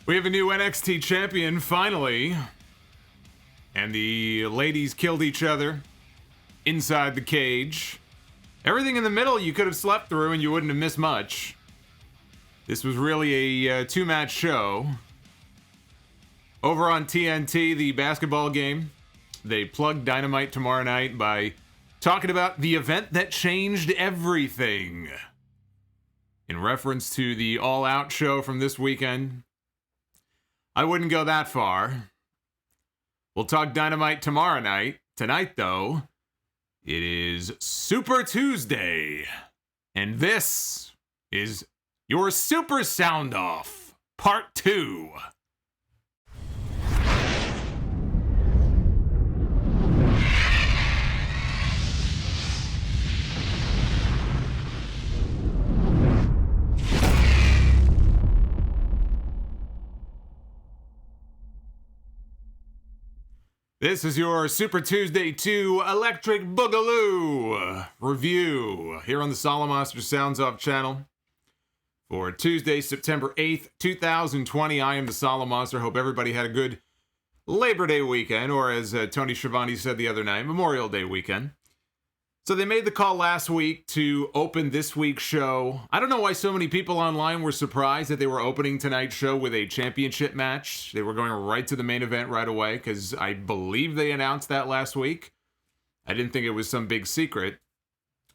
We have a new NXT champion, finally. And the ladies killed each other inside the cage. Everything in the middle you could have slept through and you wouldn't have missed much. This was really a two-match show. Over on TNT, the basketball game, they plugged Dynamite tomorrow night by talking about the event that changed everything. In reference to the All Out show from this weekend. I wouldn't go that far. We'll talk Dynamite tomorrow night. Tonight, though, it is Super Tuesday. And this is your Super Sound Off, Part 2. This is your Super Tuesday 2 Electric Boogaloo review here on the Solomonster Sounds Off channel. For Tuesday, September 8th, 2020, I am the Solomonster. Hope everybody had a good Labor Day weekend, or as Tony Schiavone said the other night, Memorial Day weekend. So they made the call last week to open this week's show. I don't know why so many people online were surprised that they were opening tonight's show with a championship match. They were going right to the main event right away, because I believe they announced that last week. I didn't think it was some big secret.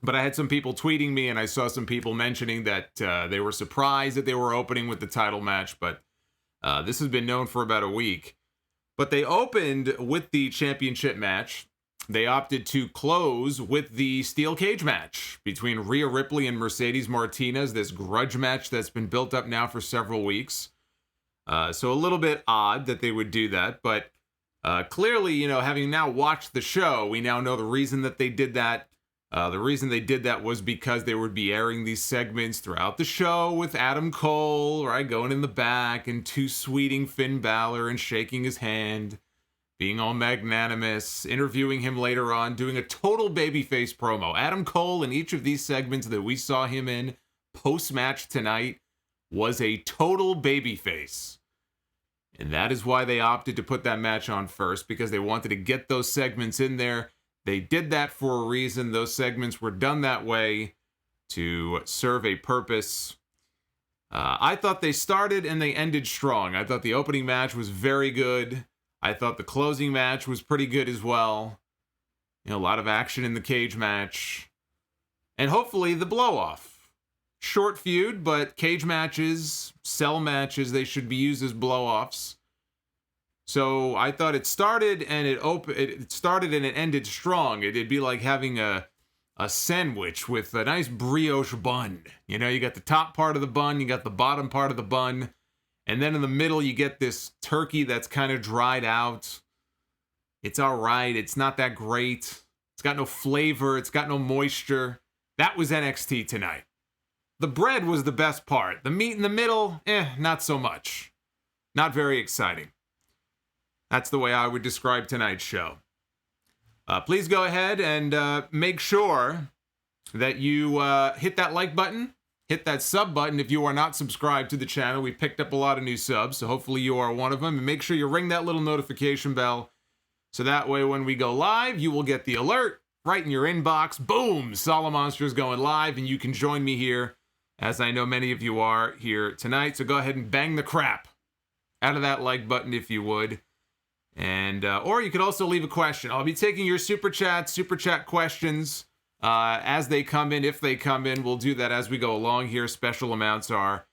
But I had some people tweeting me, and I saw some people mentioning that they were surprised that they were opening with the title match. But this has been known for about a week. But they opened with the championship match. They opted to close with the steel cage match between Rhea Ripley and Mercedes Martinez, this grudge match that's been built up now for several weeks. So a little bit odd that they would do that, but clearly, you know, having now watched the show, we now know the reason that they did that. The reason they did that was because they would be airing these segments throughout the show with Adam Cole, right, going in the back and two-sweeting Finn Balor and shaking his hand, being all magnanimous, interviewing him later on, doing a total babyface promo. Adam Cole in each of these segments that we saw him in post-match tonight was a total babyface. And that is why they opted to put that match on first, because they wanted to get those segments in there. They did that for a reason. Those segments were done that way to serve a purpose. I thought they started and they ended strong. I thought the opening match was very good. I thought the closing match was pretty good as well. You know, a lot of action in the cage match. And hopefully the blow-off. Short feud, but cage matches, cell matches, they should be used as blow-offs. So I thought it started and it started and it ended strong. It'd be like having a sandwich with a nice brioche bun. You know, you got the top part of the bun, you got the bottom part of the bun. And then in the middle, you get this turkey that's kind of dried out. It's all right. It's not that great. It's got no flavor. It's got no moisture. That was NXT tonight. The bread was the best part. The meat in the middle, not so much. Not very exciting. That's the way I would describe tonight's show. Please go ahead and make sure that you hit that like button. Hit that sub button if you are not subscribed to the channel. We picked up a lot of new subs, so hopefully you are one of them. And make sure you ring that little notification bell, so that way when we go live, you will get the alert right in your inbox. Boom! Solomonster is going live, and you can join me here, as I know many of you are here tonight. So go ahead and bang the crap out of that like button if you would. And or you could also leave a question. I'll be taking your super chat questions as they come in. If they come in, we'll do that as we go along here. Special amounts are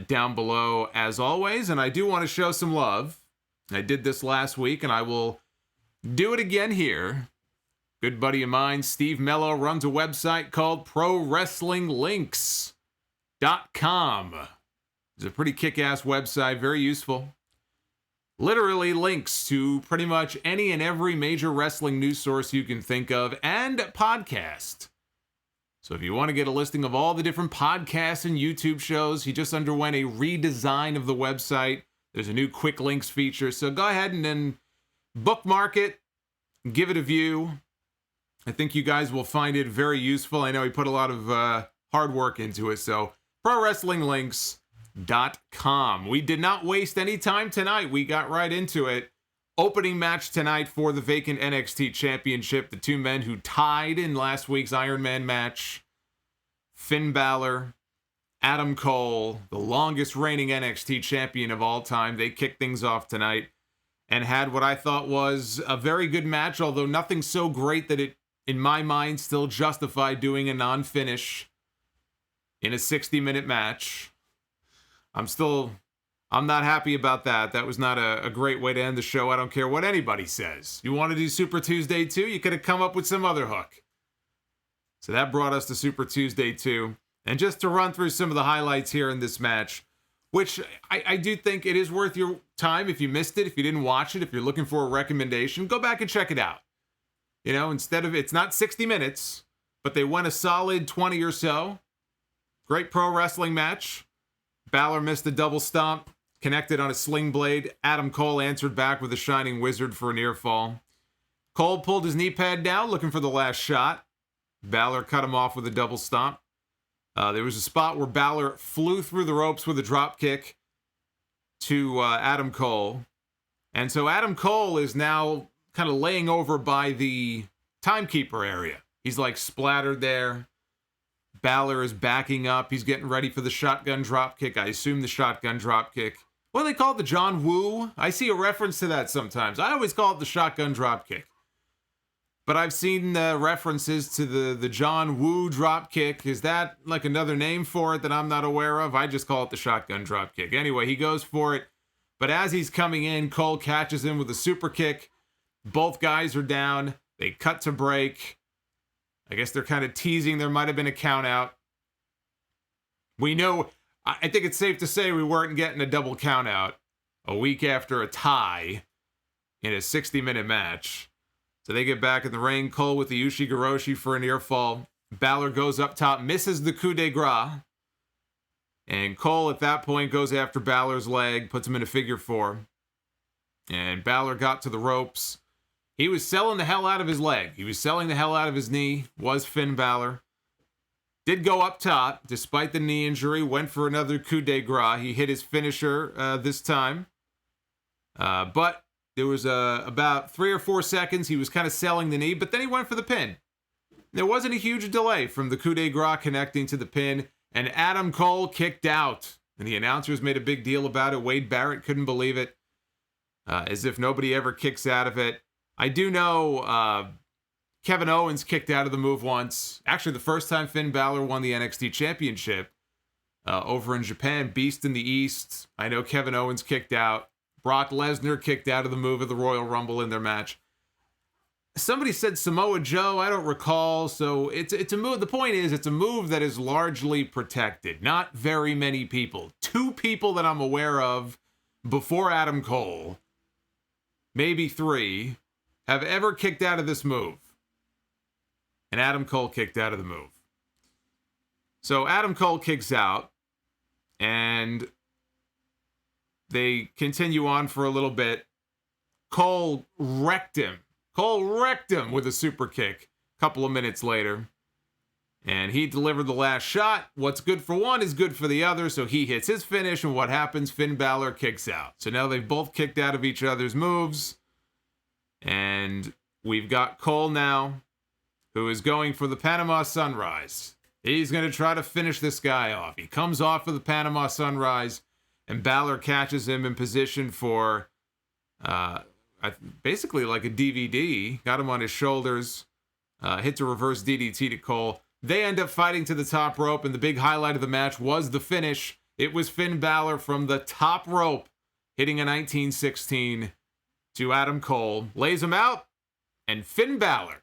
down below as always. And I do want to show some love. I did this last week and I will do it again here. Good buddy of mine, Steve Mello, runs a website called ProWrestlingLinks.com. It's a pretty kick-ass website, very useful. Literally links to pretty much any and every major wrestling news source you can think of, and podcast. So if you want to get a listing of all the different podcasts and YouTube shows, he just underwent a redesign of the website. There's a new quick links feature, so go ahead and then bookmark it, give it a view. I think you guys will find it very useful. I know he put a lot of hard work into it, so ProWrestlingLinks.com. SuperChats.com. We did not waste any time tonight. We got right into it. Opening match tonight for the vacant NXT Championship. The two men who tied in last week's Iron Man match. Finn Balor, Adam Cole, the longest reigning NXT champion of all time. They kicked things off tonight and had what I thought was a very good match, although nothing so great that it, in my mind, still justified doing a non-finish in a 60-minute match. I'm not happy about that. That was not a great way to end the show. I don't care what anybody says. You want to do Super Tuesday 2? You could have come up with some other hook. So that brought us to Super Tuesday 2. And just to run through some of the highlights here in this match, which I do think it is worth your time if you missed it, if you didn't watch it, if you're looking for a recommendation, go back and check it out. You know, instead of, it's not 60 minutes, but they went a solid 20 or so. Great pro wrestling match. Balor missed a double stomp, connected on a sling blade. Adam Cole answered back with a Shining Wizard for a near fall. Cole pulled his knee pad down, looking for the last shot. Balor cut him off with a double stomp. There was a spot where Balor flew through the ropes with a drop kick to Adam Cole. And so Adam Cole is now kind of laying over by the timekeeper area. He's like splattered there. Balor is backing up. He's getting ready for the shotgun drop kick. I assume the shotgun drop kick. What do they call it? The John Woo? I see a reference to that sometimes. I always call it the shotgun drop kick. But I've seen references to the John Woo drop kick. Is that like another name for it that I'm not aware of? I just call it the shotgun drop kick. Anyway, he goes for it. But as he's coming in, Cole catches him with a super kick. Both guys are down. They cut to break. I guess they're kind of teasing there might have been a count out. We know, I think it's safe to say we weren't getting a double count out a week after a tie in a 60-minute match. So they get back in the ring. Cole with the Ushigoroshi for a near fall. Balor goes up top, misses the coup de grace. And Cole at that point goes after Balor's leg, puts him in a figure four. And Balor got to the ropes. He was selling the hell out of his leg. He was selling the hell out of his knee, was Finn Balor. Did go up top, despite the knee injury, went for another coup de grace. He hit his finisher this time. But there was about 3 or 4 seconds he was kind of selling the knee, but then he went for the pin. There wasn't a huge delay from the coup de grace connecting to the pin, and Adam Cole kicked out. And the announcers made a big deal about it. Wade Barrett couldn't believe it, as if nobody ever kicks out of it. I do know Kevin Owens kicked out of the move once. Actually, the first time Finn Balor won the NXT Championship over in Japan, Beast in the East. I know Kevin Owens kicked out. Brock Lesnar kicked out of the move of the Royal Rumble in their match. Somebody said Samoa Joe. I don't recall. So it's a move. The point is, it's a move that is largely protected. Not very many people. 2 people that I'm aware of before Adam Cole, maybe 3, have ever kicked out of this move. And Adam Cole kicked out of the move. So Adam Cole kicks out, and they continue on for a little bit. Cole wrecked him. Cole wrecked him with a super kick a couple of minutes later. And he delivered the last shot. What's good for one is good for the other, so he hits his finish, and what happens? Finn Balor kicks out. So now they've both kicked out of each other's moves. And we've got Cole now, who is going for the Panama Sunrise. He's going to try to finish this guy off. He comes off of the Panama Sunrise, and Balor catches him in position for basically like a DVD. Got him on his shoulders, hits a reverse DDT to Cole. They end up fighting to the top rope, and the big highlight of the match was the finish. It was Finn Balor from the top rope, hitting a 1916 to Adam Cole, lays him out, and Finn Balor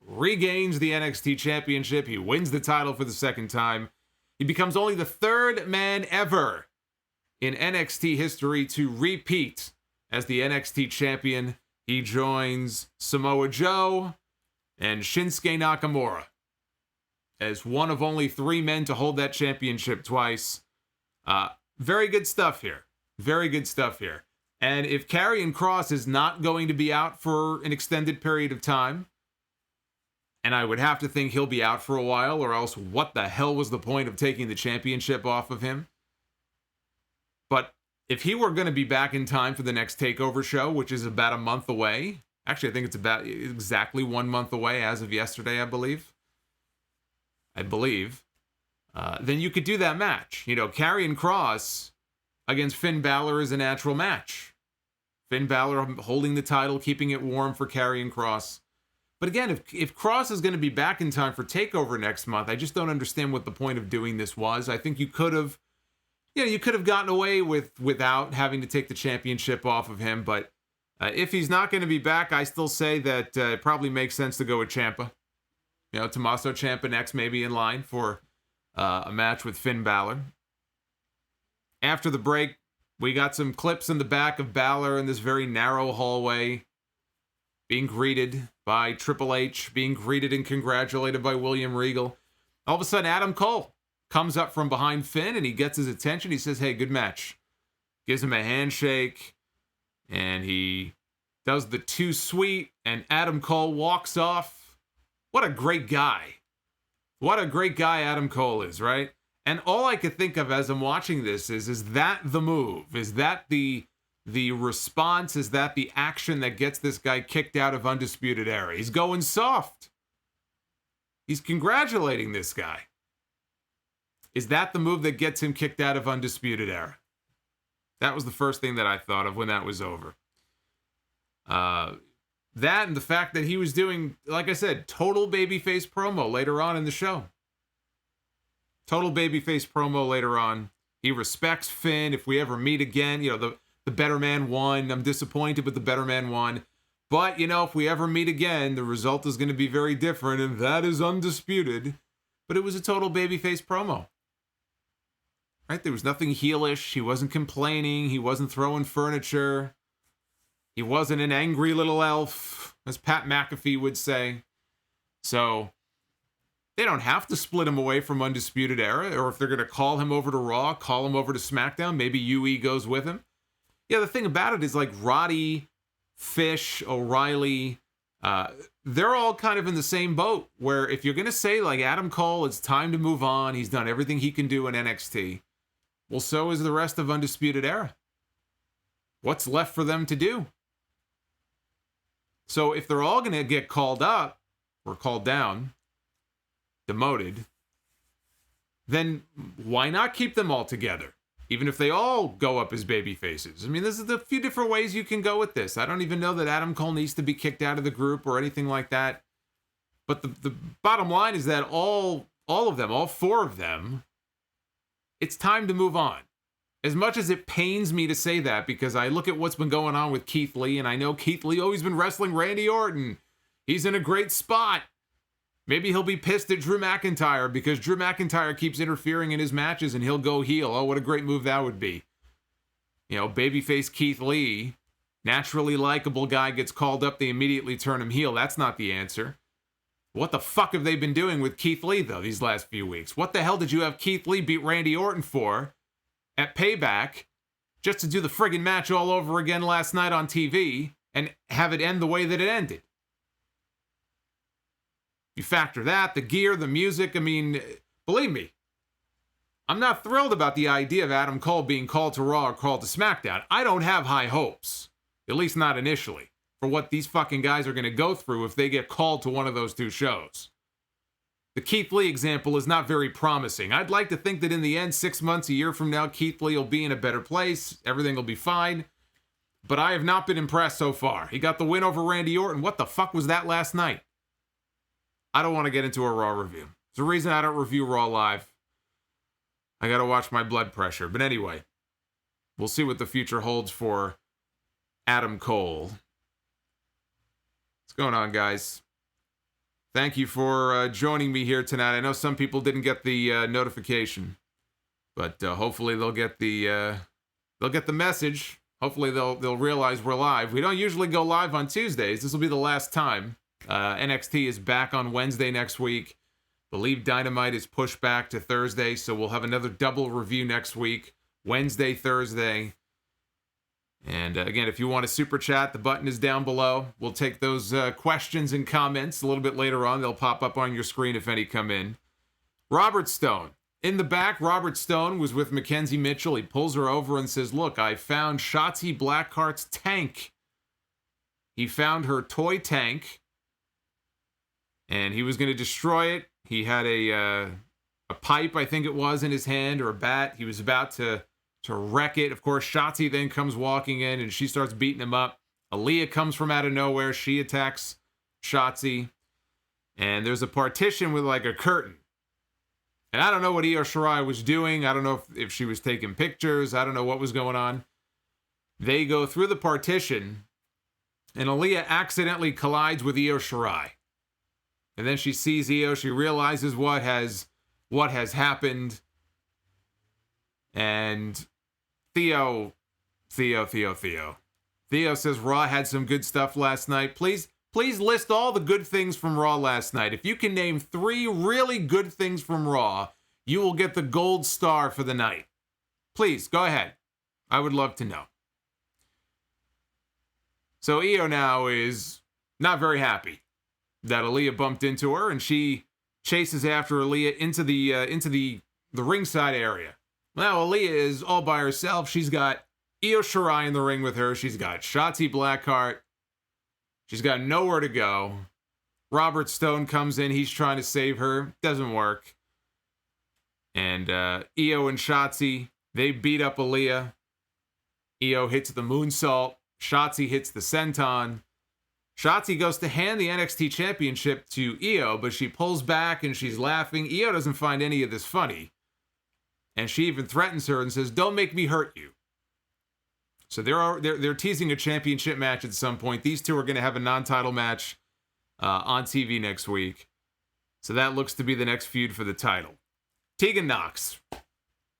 regains the NXT Championship. He wins the title for the second time. He becomes only the 3rd man ever in NXT history to repeat as the NXT champion. He joins Samoa Joe and Shinsuke Nakamura as one of only 3 men to hold that championship twice. Very good stuff here. Very good stuff here. And if Karrion Kross is not going to be out for an extended period of time, and I would have to think he'll be out for a while, or else what the hell was the point of taking the championship off of him? But if he were going to be back in time for the next TakeOver show, which is about a month away, actually, I think it's about exactly 1 month away as of yesterday, I believe. Then you could do that match. You know, Karrion Kross against Finn Balor is a natural match. Finn Balor holding the title, keeping it warm for Karrion Kross. But again, if Kross is going to be back in time for TakeOver next month, I just don't understand what the point of doing this was. I think you could have gotten away without having to take the championship off of him. But if he's not going to be back, I still say that it probably makes sense to go with Ciampa. You know, Tommaso Ciampa next, maybe in line for a match with Finn Balor. After the break, we got some clips in the back of Balor in this very narrow hallway, being greeted by Triple H, being greeted and congratulated by William Regal. All of a sudden, Adam Cole comes up from behind Finn, and he gets his attention. He says, hey, good match. Gives him a handshake, and he does the too sweet, and Adam Cole walks off. What a great guy. What a great guy Adam Cole is, right? And all I could think of as I'm watching this is that the move? Is that the response? Is that the action that gets this guy kicked out of Undisputed Era? He's going soft. He's congratulating this guy. Is that the move that gets him kicked out of Undisputed Era? That was the first thing that I thought of when that was over. That and the fact that he was doing, like I said, total babyface promo later on in the show. Total babyface promo later on. He respects Finn. If we ever meet again, you know, the better man won. I'm disappointed, but the better man won. But, you know, if we ever meet again, the result is going to be very different, and that is undisputed. But it was a total babyface promo. Right? There was nothing heelish. He wasn't complaining. He wasn't throwing furniture. He wasn't an angry little elf, as Pat McAfee would say. So they don't have to split him away from Undisputed Era, or if they're going to call him over to Raw, call him over to SmackDown, maybe UE goes with him. Yeah, the thing about it is, like, Roddy, Fish, O'Reilly, they're all kind of in the same boat, where if you're going to say, like, Adam Cole, it's time to move on, he's done everything he can do in NXT, well, so is the rest of Undisputed Era. What's left for them to do? So if they're all going to get called up, or called down, demoted, then why not keep them all together? Even if they all go up as baby faces. I mean, there's a few different ways you can go with this. I don't even know that Adam Cole needs to be kicked out of the group or anything like that. But the bottom line is that all of them, all four of them, it's time to move on. As much as it pains me to say that, because I look at what's been going on with Keith Lee, and I know Keith Lee, he's been wrestling Randy Orton. He's in a great spot. Maybe he'll be pissed at Drew McIntyre because Drew McIntyre keeps interfering in his matches and he'll go heel. Oh, what a great move that would be. You know, babyface Keith Lee, naturally likable guy, gets called up, they immediately turn him heel. That's not the answer. What the fuck have they been doing with Keith Lee, though, these last few weeks? What the hell did you have Keith Lee beat Randy Orton for at Payback just to do the friggin' match all over again last night on TV and have it end the way that it ended? You factor that, the gear, the music, I mean, believe me, I'm not thrilled about the idea of Adam Cole being called to Raw or called to SmackDown. I don't have high hopes, at least not initially, for what these fucking guys are going to go through if they get called to one of those two shows. The Keith Lee example is not very promising. I'd like to think that in the end, 6 months, a year from now, Keith Lee will be in a better place. Everything will be fine. But I have not been impressed so far. He got the win over Randy Orton. What the fuck was that last night? I don't want to get into a Raw review. It's the reason I don't review Raw live. I got to watch my blood pressure. But anyway, we'll see what the future holds for Adam Cole. What's going on, guys? Thank you for joining me here tonight. I know some people didn't get the notification, but hopefully they'll get the message. Hopefully they'll realize we're live. We don't usually go live on Tuesdays. This will be the last time. NXT is back on Wednesday next week. Believe Dynamite is pushed back to Thursday, so we'll have another double review next week. Wednesday, Thursday. And again, if you want to super chat, the button is down below. We'll take those questions and comments a little bit later on. They'll pop up on your screen if any come in. Robert Stone. In the back, Robert Stone was with Mackenzie Mitchell. He pulls her over and says, look, I found Shotzi Blackheart's tank. He found her toy tank, and he was going to destroy it. He had a pipe, I think it was, in his hand, or a bat. He was about to wreck it. Of course, Shotzi then comes walking in, and she starts beating him up. Aaliyah comes from out of nowhere. She attacks Shotzi, and there's a partition with like a curtain. And I don't know what Io Shirai was doing. I don't know if she was taking pictures. I don't know what was going on. They go through the partition, and Aaliyah accidentally collides with Io Shirai. And then she sees Io. She realizes what has happened. And Theo says Raw had some good stuff last night. Please list all the good things from Raw last night. If you can name 3 really good things from Raw, you will get the gold star for the night. Please, go ahead. I would love to know. So Io now is not very happy that Aaliyah bumped into her, and she chases after Aaliyah into the ringside area. Now Aaliyah is all by herself. She's got Io Shirai in the ring with her. She's got Shotzi Blackheart. She's got nowhere to go. Robert Stone comes in. He's trying to save her. Doesn't work. And Io and Shotzi, they beat up Aaliyah. Io hits the moonsault. Shotzi hits the senton. Shotzi goes to hand the NXT Championship to Io, but she pulls back and she's laughing. Io doesn't find any of this funny. And she even threatens her and says, don't make me hurt you. So they're teasing a championship match at some point. These two are going to have a non-title match on TV next week. So that looks to be the next feud for the title. Tegan Nox.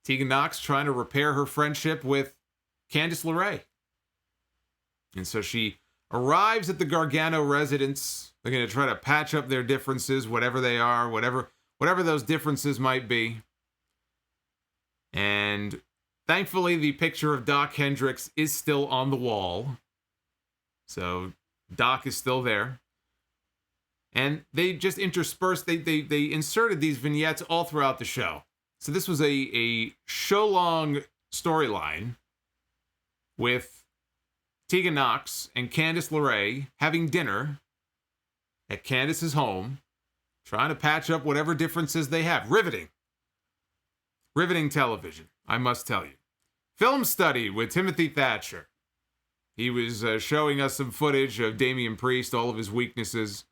Tegan Nox trying to repair her friendship with Candice LeRae. And so she arrives at the Gargano residence. They're going to try to patch up their differences, whatever they are, whatever those differences might be. And thankfully, the picture of Doc Hendricks is still on the wall. So Doc is still there. And they just interspersed, they inserted these vignettes all throughout the show. So this was a show-long storyline with Tegan Nox and Candice LeRae having dinner at Candice's home, trying to patch up whatever differences they have. Riveting. Riveting television, I must tell you. Film study with Timothy Thatcher. He was showing us some footage of Damian Priest, all of his weaknesses.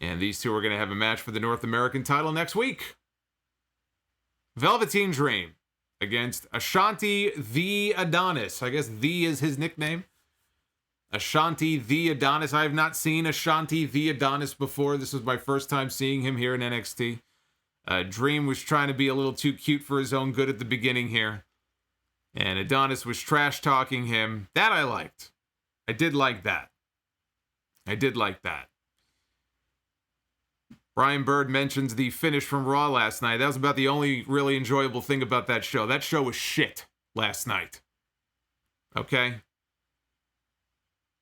And these two are going to have a match for the North American title next week. Velveteen Dream against Ashanti the Adonis. I guess the is his nickname. Ashanti the Adonis. I have not seen Ashanti the Adonis before. This was my first time seeing him here in NXT. Dream was trying to be a little too cute for his own good at the beginning here. And Adonis was trash-talking him. That I liked. I did like that. Brian Bird mentions the finish from Raw last night. That was about the only really enjoyable thing about that show. That show was shit last night. Okay?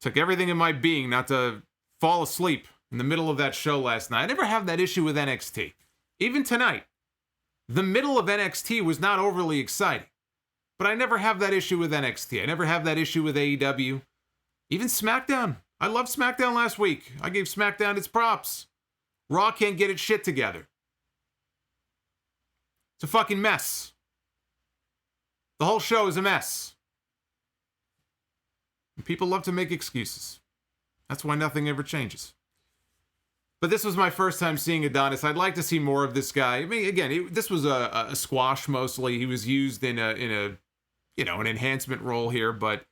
Took everything in my being not to fall asleep in the middle of that show last night. I never have that issue with NXT. Even tonight, the middle of NXT was not overly exciting. But I never have that issue with NXT. I never have that issue with AEW. Even SmackDown. I loved SmackDown last week. I gave SmackDown its props. Raw can't get its shit together. It's a fucking mess. The whole show is a mess. And people love to make excuses. That's why nothing ever changes. But this was my first time seeing Adonis. I'd like to see more of this guy. I mean, again, this was a squash mostly. He was used in an enhancement role here, but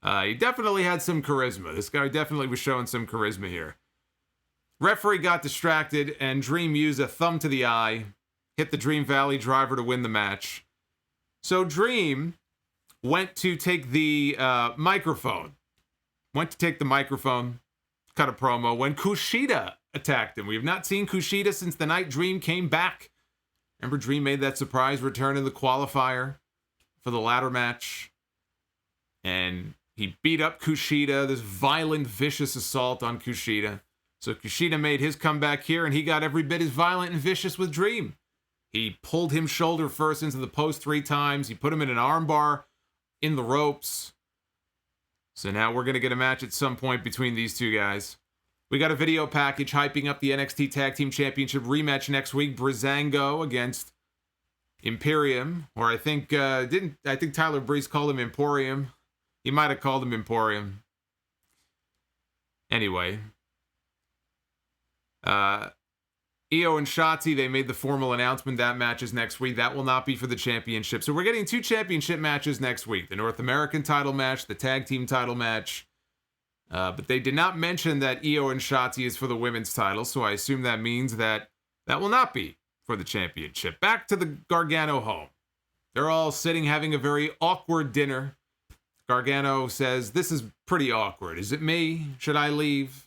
he definitely had some charisma. This guy definitely was showing some charisma here. Referee got distracted, and Dream used a thumb to the eye, hit the Dream Valley driver to win the match. So Dream went to take the microphone. Cut a promo when Kushida attacked him. We have not seen Kushida since the night Dream came back. Remember, Dream made that surprise return in the qualifier for the ladder match. And he beat up Kushida, this violent, vicious assault on Kushida. So Kushida made his comeback here, and he got every bit as violent and vicious with Dream. He pulled him shoulder first into the post 3 times. He put him in an armbar in the ropes. So now we're going to get a match at some point between these two guys. We got a video package hyping up the NXT Tag Team Championship rematch next week. Breezango against Imperium. Or I think Tyler Breeze called him Emporium. He might have called him Emporium. Anyway. Io and Shotzi, they made the formal announcement that match is next week. That will not be for the championship. So we're getting 2 championship matches next week. The North American title match, the tag team title match. But they did not mention that Io and Shotzi is for the women's title, so I assume that means that will not be for the championship. Back to the Gargano home. They're all sitting having a very awkward dinner. Gargano says, "This is pretty awkward. Is it me? Should I leave?"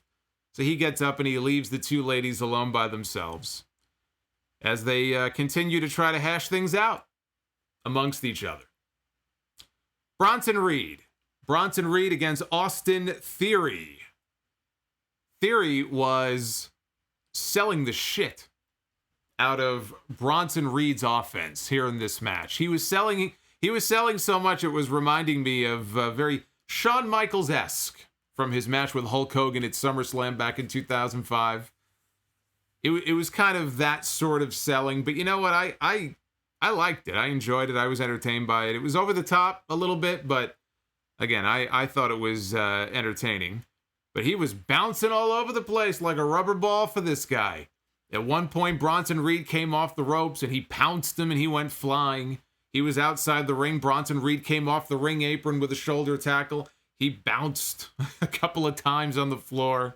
So he gets up and he leaves the 2 ladies alone by themselves as they continue to try to hash things out amongst each other. Bronson Reed against Austin Theory. Theory was selling the shit out of Bronson Reed's offense here in this match. He was selling so much it was reminding me of very Shawn Michaels-esque from his match with Hulk Hogan at SummerSlam back in 2005. It was kind of that sort of selling, but you know what? I liked it. I enjoyed it. I was entertained by it. It was over the top a little bit, but again, I thought it was entertaining. But he was bouncing all over the place like a rubber ball for this guy. At one point, Bronson Reed came off the ropes and he pounced him and he went flying. He was outside the ring. Bronson Reed came off the ring apron with a shoulder tackle. He bounced a couple of times on the floor.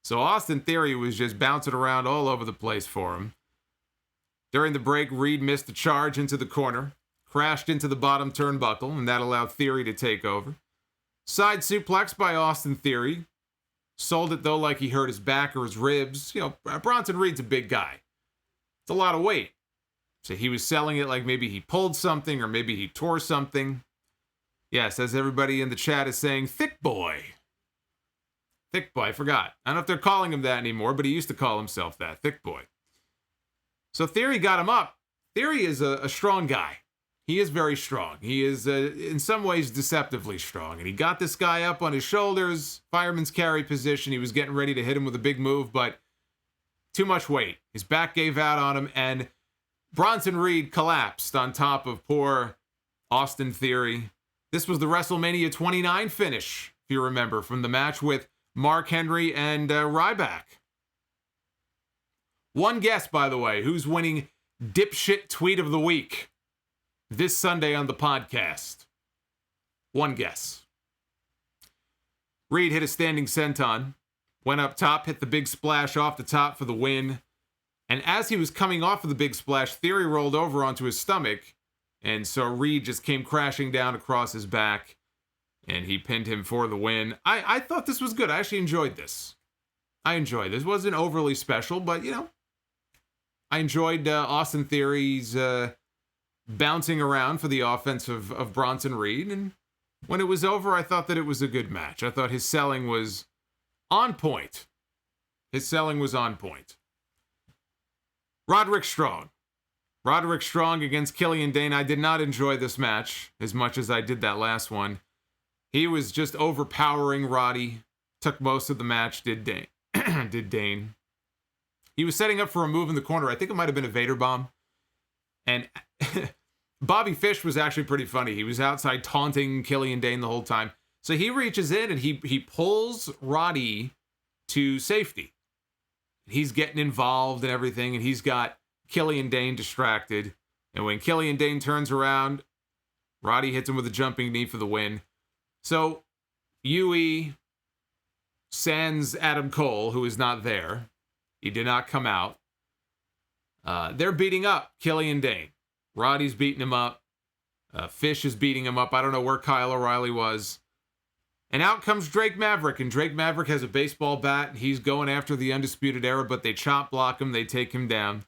So Austin Theory was just bouncing around all over the place for him. During the break, Reed missed a charge into the corner, crashed into the bottom turnbuckle, and that allowed Theory to take over. Side suplex by Austin Theory. Sold it, though, like he hurt his back or his ribs. You know, Bronson Reed's a big guy. It's a lot of weight. So he was selling it like maybe he pulled something or maybe he tore something. Yes, as everybody in the chat is saying, thick boy. Thick boy, I forgot. I don't know if they're calling him that anymore, but he used to call himself that, thick boy. So Theory got him up. Theory is a strong guy. He is very strong. He is, in some ways, deceptively strong. And he got this guy up on his shoulders, fireman's carry position. He was getting ready to hit him with a big move, but too much weight. His back gave out on him, and Bronson Reed collapsed on top of poor Austin Theory. This was the WrestleMania 29 finish, if you remember, from the match with Mark Henry and Ryback. One guess, by the way, who's winning Dipshit Tweet of the Week this Sunday on the podcast. One guess. Reed hit a standing senton, went up top, hit the big splash off the top for the win. And as he was coming off of the big splash, Theory rolled over onto his stomach. And so Reed just came crashing down across his back. And he pinned him for the win. I thought this was good. I actually enjoyed this. This wasn't overly special, but, you know, I enjoyed Austin Theory's bouncing around for the offense of Bronson Reed. And when it was over, I thought that it was a good match. I thought his selling was on point. Roderick Strong against Killian Dain. I did not enjoy this match as much as I did that last one. He was just overpowering Roddy. Took most of the match, did Dain. He was setting up for a move in the corner. I think it might have been a Vader bomb. And Bobby Fish was actually pretty funny. He was outside taunting Killian Dain the whole time. So he reaches in and he pulls Roddy to safety. He's getting involved and everything, and he's got Killian Dain distracted. And when Killian Dain turns around, Roddy hits him with a jumping knee for the win. So UE sans Adam Cole, who is not there. He did not come out. They're beating up Killian Dain. Roddy's beating him up. Fish is beating him up. I don't know where Kyle O'Reilly was. And out comes Drake Maverick. And Drake Maverick has a baseball bat. He's going after the Undisputed Era, but they chop block him. They take him down.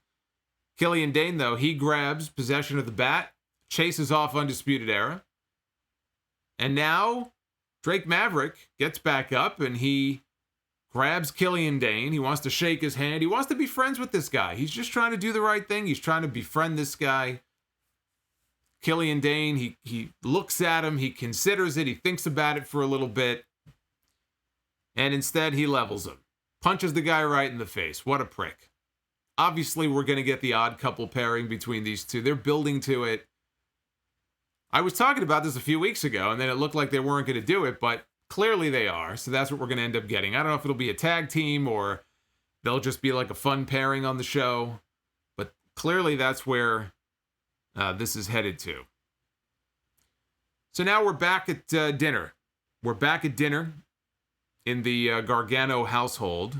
Killian Dain, though, he grabs possession of the bat, chases off Undisputed Era. And now Drake Maverick gets back up and he grabs Killian Dain. He wants to shake his hand. He wants to be friends with this guy. He's just trying to do the right thing. He's trying to befriend this guy. Killian Dain, he looks at him. He considers it. He thinks about it for a little bit. And instead, he levels him. Punches the guy right in the face. What a prick. Obviously, we're going to get the odd couple pairing between these two. They're building to it. I was talking about this a few weeks ago, and then it looked like they weren't going to do it, but clearly they are, so that's what we're going to end up getting. I don't know if it'll be a tag team or they'll just be like a fun pairing on the show, but clearly that's where this is headed to. So now we're back at dinner. We're back at dinner in the Gargano household,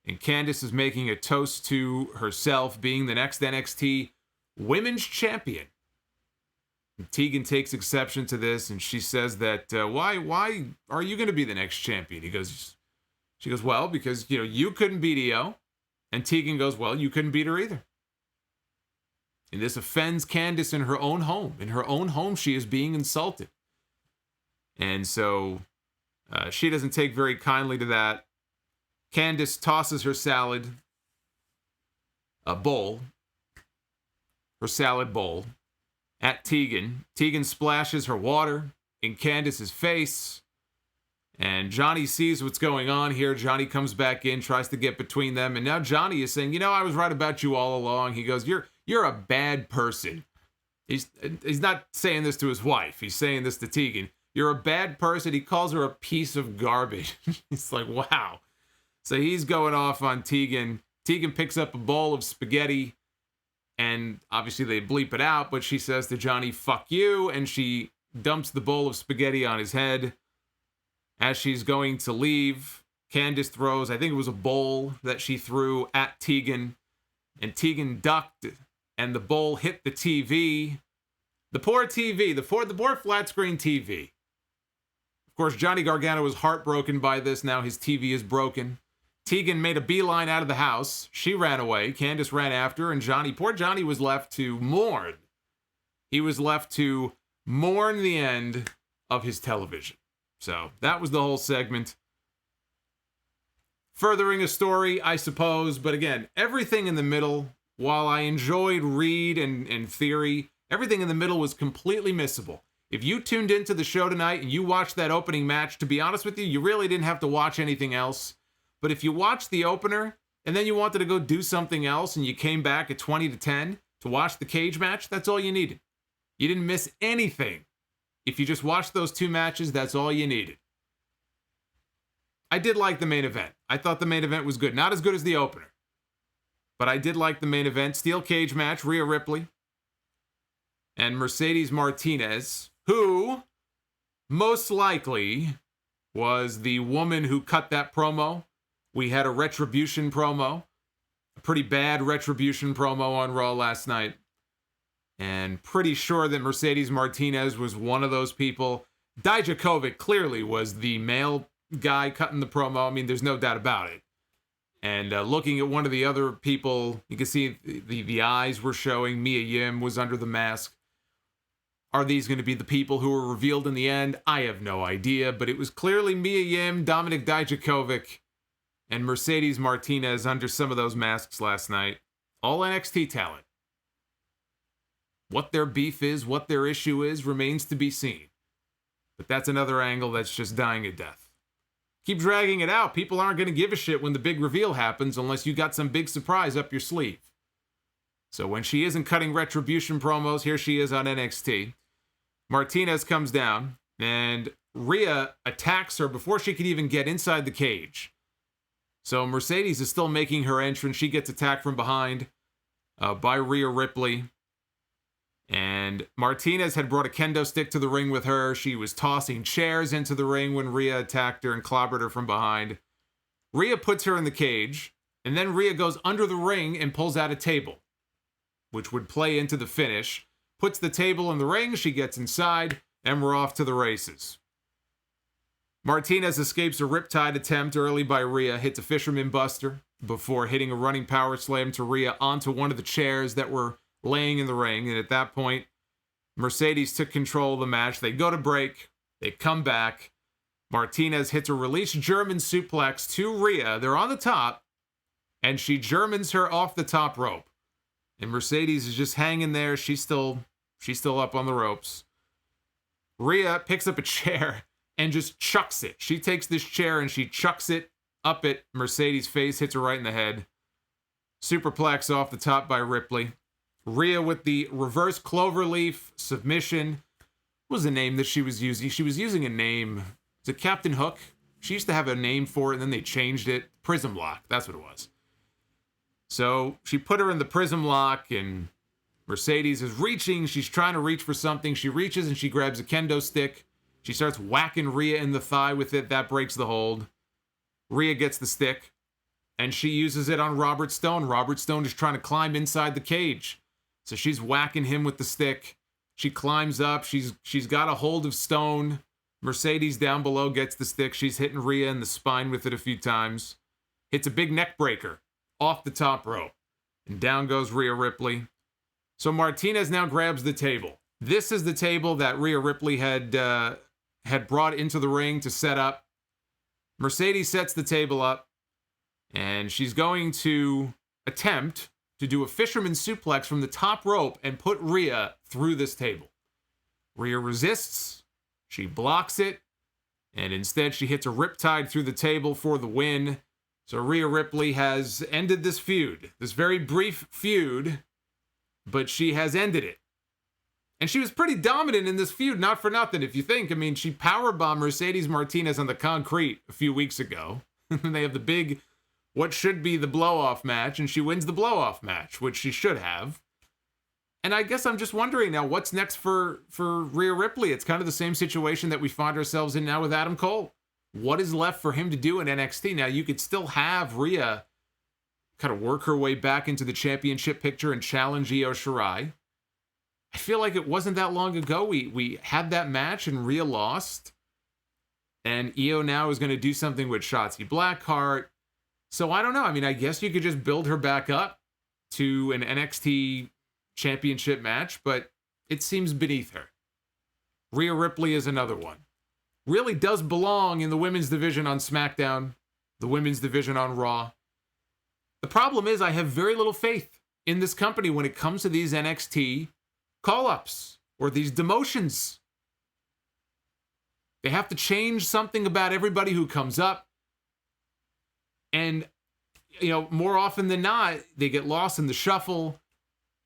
and Candice is making a toast to herself being the next NXT Women's Champion. And Tegan takes exception to this, and she says that, why are you going to be the next champion? She goes, well, because, you couldn't beat Io. And Tegan goes, well, you couldn't beat her either. And this offends Candice in her own home. In her own home, she is being insulted. And so she doesn't take very kindly to that. Candice tosses her salad bowl, at Tegan. Tegan splashes her water in Candice's face. And Johnny sees what's going on here. Johnny comes back in, tries to get between them. And now Johnny is saying, I was right about you all along. He goes, you're a bad person. He's not saying this to his wife. He's saying this to Tegan. You're a bad person. He calls her a piece of garbage. It's like, wow. So he's going off on Tegan. Tegan picks up a bowl of spaghetti. And obviously they bleep it out, but she says to Johnny, fuck you, and she dumps the bowl of spaghetti on his head. As she's going to leave, Candice throws, I think it was a bowl that she threw at Tegan, and Tegan ducked, and the bowl hit the TV. The poor TV, the poor flat screen TV. Of course, Johnny Gargano was heartbroken by this. Now his TV is broken. Tegan made a beeline out of the house. She ran away. Candice ran after her, and poor Johnny was left to mourn. He was left to mourn the end of his television. So that was the whole segment. Furthering a story, I suppose, but again, everything in the middle, while I enjoyed Reed and Theory, everything in the middle was completely missable. If you tuned into the show tonight and you watched that opening match, to be honest with you, you really didn't have to watch anything else. But if you watched the opener, and then you wanted to go do something else, and you came back at 20-10 to watch the cage match, that's all you needed. You didn't miss anything. If you just watched those two matches, that's all you needed. I did like the main event. I thought the main event was good. Not as good as the opener. But I did like the main event. Steel cage match, Rhea Ripley and Mercedes Martinez, who most likely was the woman who cut that promo. We had a Retribution promo, a pretty bad Retribution promo on Raw last night. And pretty sure that Mercedes Martinez was one of those people. Dijakovic clearly was the male guy cutting the promo. I mean, there's no doubt about it. And looking at one of the other people, you can see the eyes were showing. Mia Yim was under the mask. Are these going to be the people who were revealed in the end? I have no idea, but it was clearly Mia Yim, Dominik Dijakovic, and Mercedes Martinez under some of those masks last night. All NXT talent. What their beef is, what their issue is, remains to be seen. But that's another angle that's just dying a death. Keep dragging it out. People aren't going to give a shit when the big reveal happens unless you got some big surprise up your sleeve. So when she isn't cutting Retribution promos, here she is on NXT. Martinez comes down, and Rhea attacks her before she could even get inside the cage. So Mercedes is still making her entrance. She gets attacked from behind by Rhea Ripley. And Martinez had brought a kendo stick to the ring with her. She was tossing chairs into the ring when Rhea attacked her and clobbered her from behind. Rhea puts her in the cage, and then Rhea goes under the ring and pulls out a table, which would play into the finish. Puts the table in the ring, she gets inside, and we're off to the races. Martinez escapes a riptide attempt early by Rhea, hits a Fisherman Buster before hitting a running power slam to Rhea onto one of the chairs that were laying in the ring, and at that point, Mercedes took control of the match. They go to break, they come back, Martinez hits a release German suplex to Rhea. They're on the top, and she Germans her off the top rope. And Mercedes is just hanging there. She's still up on the ropes. Rhea picks up a chair and just chucks it. She takes this chair and she chucks it up at Mercedes' face, hits her right in the head. Superplex off the top by Ripley. Rhea with the reverse cloverleaf submission. What was the name that she was using? She was using a name. Was it Captain Hook? She used to have a name for it, and then they changed it. Prism Lock. That's what it was. So she put her in the Prism Lock, and Mercedes is reaching. She's trying to reach for something. She reaches, and she grabs a kendo stick. She starts whacking Rhea in the thigh with it. That breaks the hold. Rhea gets the stick, and she uses it on Robert Stone. Robert Stone is trying to climb inside the cage. So she's whacking him with the stick. She climbs up. She's got a hold of Stone. Mercedes down below gets the stick. She's hitting Rhea in the spine with it a few times. Hits a big neck breaker off the top rope. And down goes Rhea Ripley. So Martinez now grabs the table. This is the table that Rhea Ripley had brought into the ring to set up. Mercedes sets the table up. And she's going to attempt to do a fisherman suplex from the top rope and put Rhea through this table. Rhea resists. She blocks it. And instead she hits a riptide through the table for the win. So Rhea Ripley has ended this feud. This very brief feud. But she has ended it. And she was pretty dominant in this feud, not for nothing. If you think, I mean, she powerbombed Mercedes Martinez on the concrete a few weeks ago. And they have the big, what should be the blow-off match, and she wins the blow-off match, which she should have. And I guess I'm just wondering now, what's next for Rhea Ripley? It's kind of the same situation that we find ourselves in now with Adam Cole. What is left for him to do in NXT? Now, you could still have Rhea kind of work her way back into the championship picture and challenge Io Shirai. I feel like it wasn't that long ago we had that match and Rhea lost. And Io now is going to do something with Shotzi Blackheart. So I don't know. I mean, I guess you could just build her back up to an NXT championship match, but it seems beneath her. Rhea Ripley is another one. Really does belong in the women's division on SmackDown, the women's division on Raw. The problem is I have very little faith in this company when it comes to these NXT call-ups or these demotions. They have to change something about everybody who comes up. And, you know, more often than not, they get lost in the shuffle.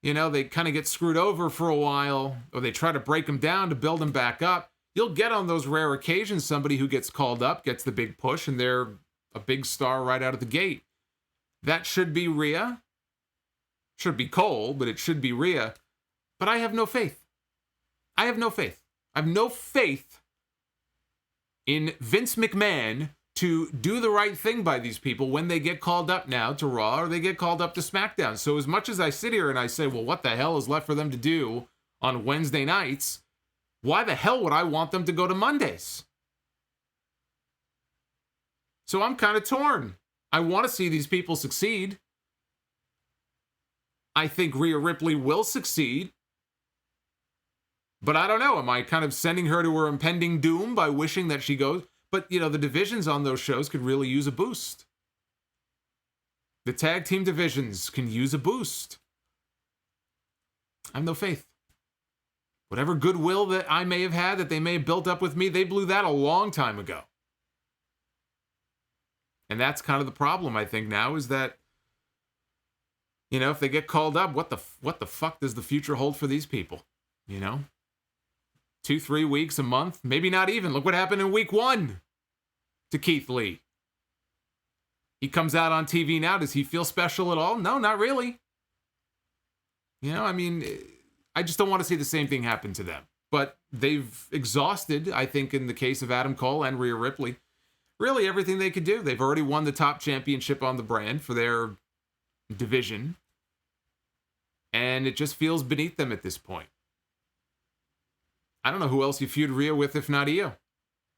You know, they kind of get screwed over for a while, or they try to break them down to build them back up. You'll get on those rare occasions somebody who gets called up, gets the big push, and they're a big star right out of the gate. That should be Rhea. Should be Cole, but it should be Rhea. But I have no faith. I have no faith. I have no faith in Vince McMahon to do the right thing by these people when they get called up now to Raw or they get called up to SmackDown. So as much as I sit here and I say, well, what the hell is left for them to do on Wednesday nights? Why the hell would I want them to go to Mondays? So I'm kind of torn. I want to see these people succeed. I think Rhea Ripley will succeed. But I don't know. Am I kind of sending her to her impending doom by wishing that she goes? But, you know, the divisions on those shows could really use a boost. The tag team divisions can use a boost. I have no faith. Whatever goodwill that I may have had, that they may have built up with me, they blew that a long time ago. And that's kind of the problem, I think, now, is that, you know, if they get called up, what the fuck does the future hold for these people? You know? 2-3 weeks, a month, maybe not even. Look what happened in week 1 to Keith Lee. He comes out on TV now. Does he feel special at all? No, not really. You know, I mean, I just don't want to see the same thing happen to them. But they've exhausted, I think, in the case of Adam Cole and Rhea Ripley, really everything they could do. They've already won the top championship on the brand for their division. And it just feels beneath them at this point. I don't know who else you feud Rhea with if not Io.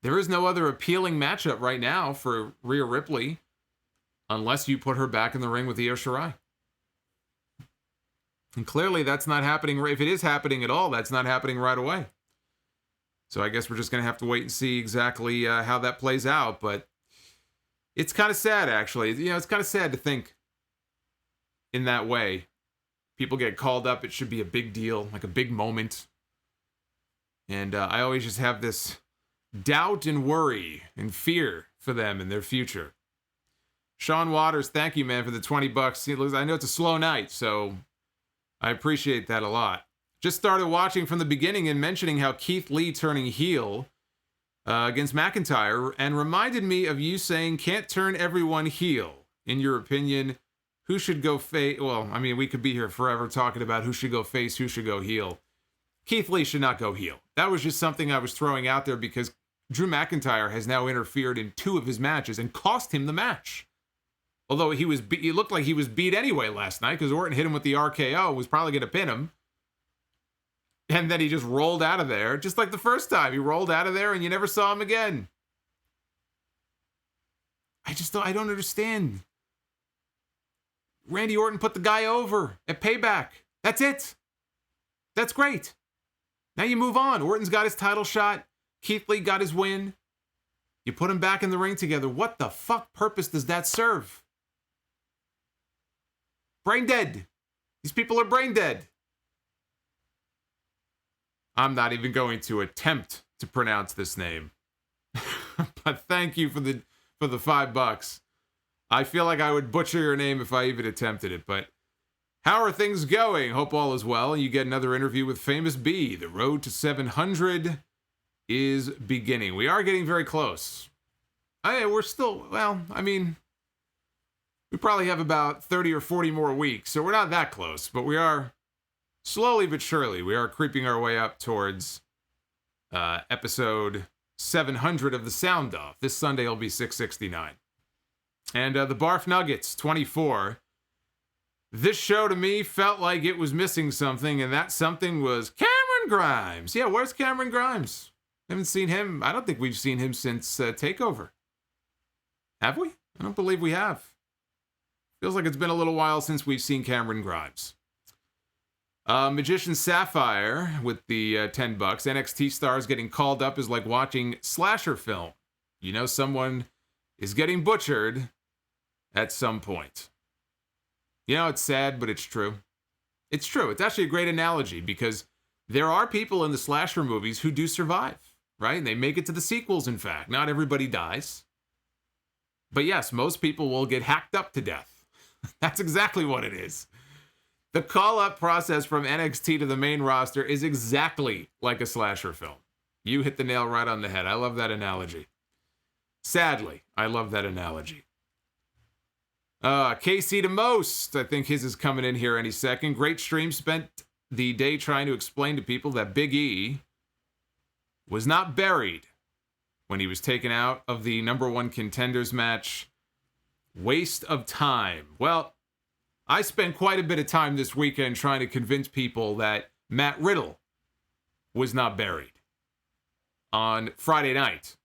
There is no other appealing matchup right now for Rhea Ripley unless you put her back in the ring with Io Shirai. And clearly that's not happening. If it is happening at all, that's not happening right away. So I guess we're just going to have to wait and see exactly how that plays out. But it's kind of sad, actually. It's kind of sad to think in that way. People get called up. It should be a big deal, like a big moment. And I always just have this doubt and worry and fear for them and their future. Sean Waters, thank you, man, for the $20. I know it's a slow night, so I appreciate that a lot. Just started watching from the beginning and mentioning how Keith Lee turning heel against McIntyre and reminded me of you saying can't turn everyone heel. In your opinion, who should go face? Well, I mean, we could be here forever talking about who should go face, who should go heel. Keith Lee should not go heel. That was just something I was throwing out there because Drew McIntyre has now interfered in 2 of his matches and cost him the match. Although he looked like he was beat anyway last night because Orton hit him with the RKO and was probably going to pin him. And then he just rolled out of there, just like the first time. He rolled out of there and you never saw him again. I don't understand. Randy Orton put the guy over at Payback. That's it. That's great. Now you move on. Orton's got his title shot. Keith Lee got his win. You put them back in the ring together. What the fuck purpose does that serve? Brain dead. These people are brain dead. I'm not even going to attempt to pronounce this name. But thank you for the $5. I feel like I would butcher your name if I even attempted it, but how are things going? Hope all is well. You get another interview with Famous B. The road to 700 is beginning. We are getting very close. We're still, we probably have about 30 or 40 more weeks, so we're not that close, but we are slowly but surely, we are creeping our way up towards episode 700 of the Sound Off. This Sunday will be 669. And the Barf Nuggets, 24. This show to me felt like it was missing something, and that something was Cameron Grimes. Yeah, where's Cameron Grimes? Haven't seen him. I don't think we've seen him since TakeOver. Have we? I don't believe we have. Feels like it's been a little while since we've seen Cameron Grimes. Magician Sapphire with the $10. NXT stars getting called up is like watching slasher film. You know someone is getting butchered at some point. You know, it's sad, but it's true. It's true. It's actually a great analogy because there are people in the slasher movies who do survive, right? And they make it to the sequels, in fact. Not everybody dies. But yes, most people will get hacked up to death. That's exactly what it is. The call-up process from NXT to the main roster is exactly like a slasher film. You hit the nail right on the head. I love that analogy. Sadly, I love that analogy. KC to Most. I think his is coming in here any second. Great stream. Spent the day trying to explain to people that Big E was not buried when he was taken out of the number 1 contenders match. Waste of time. Well, I spent quite a bit of time this weekend trying to convince people that Matt Riddle was not buried on Friday night.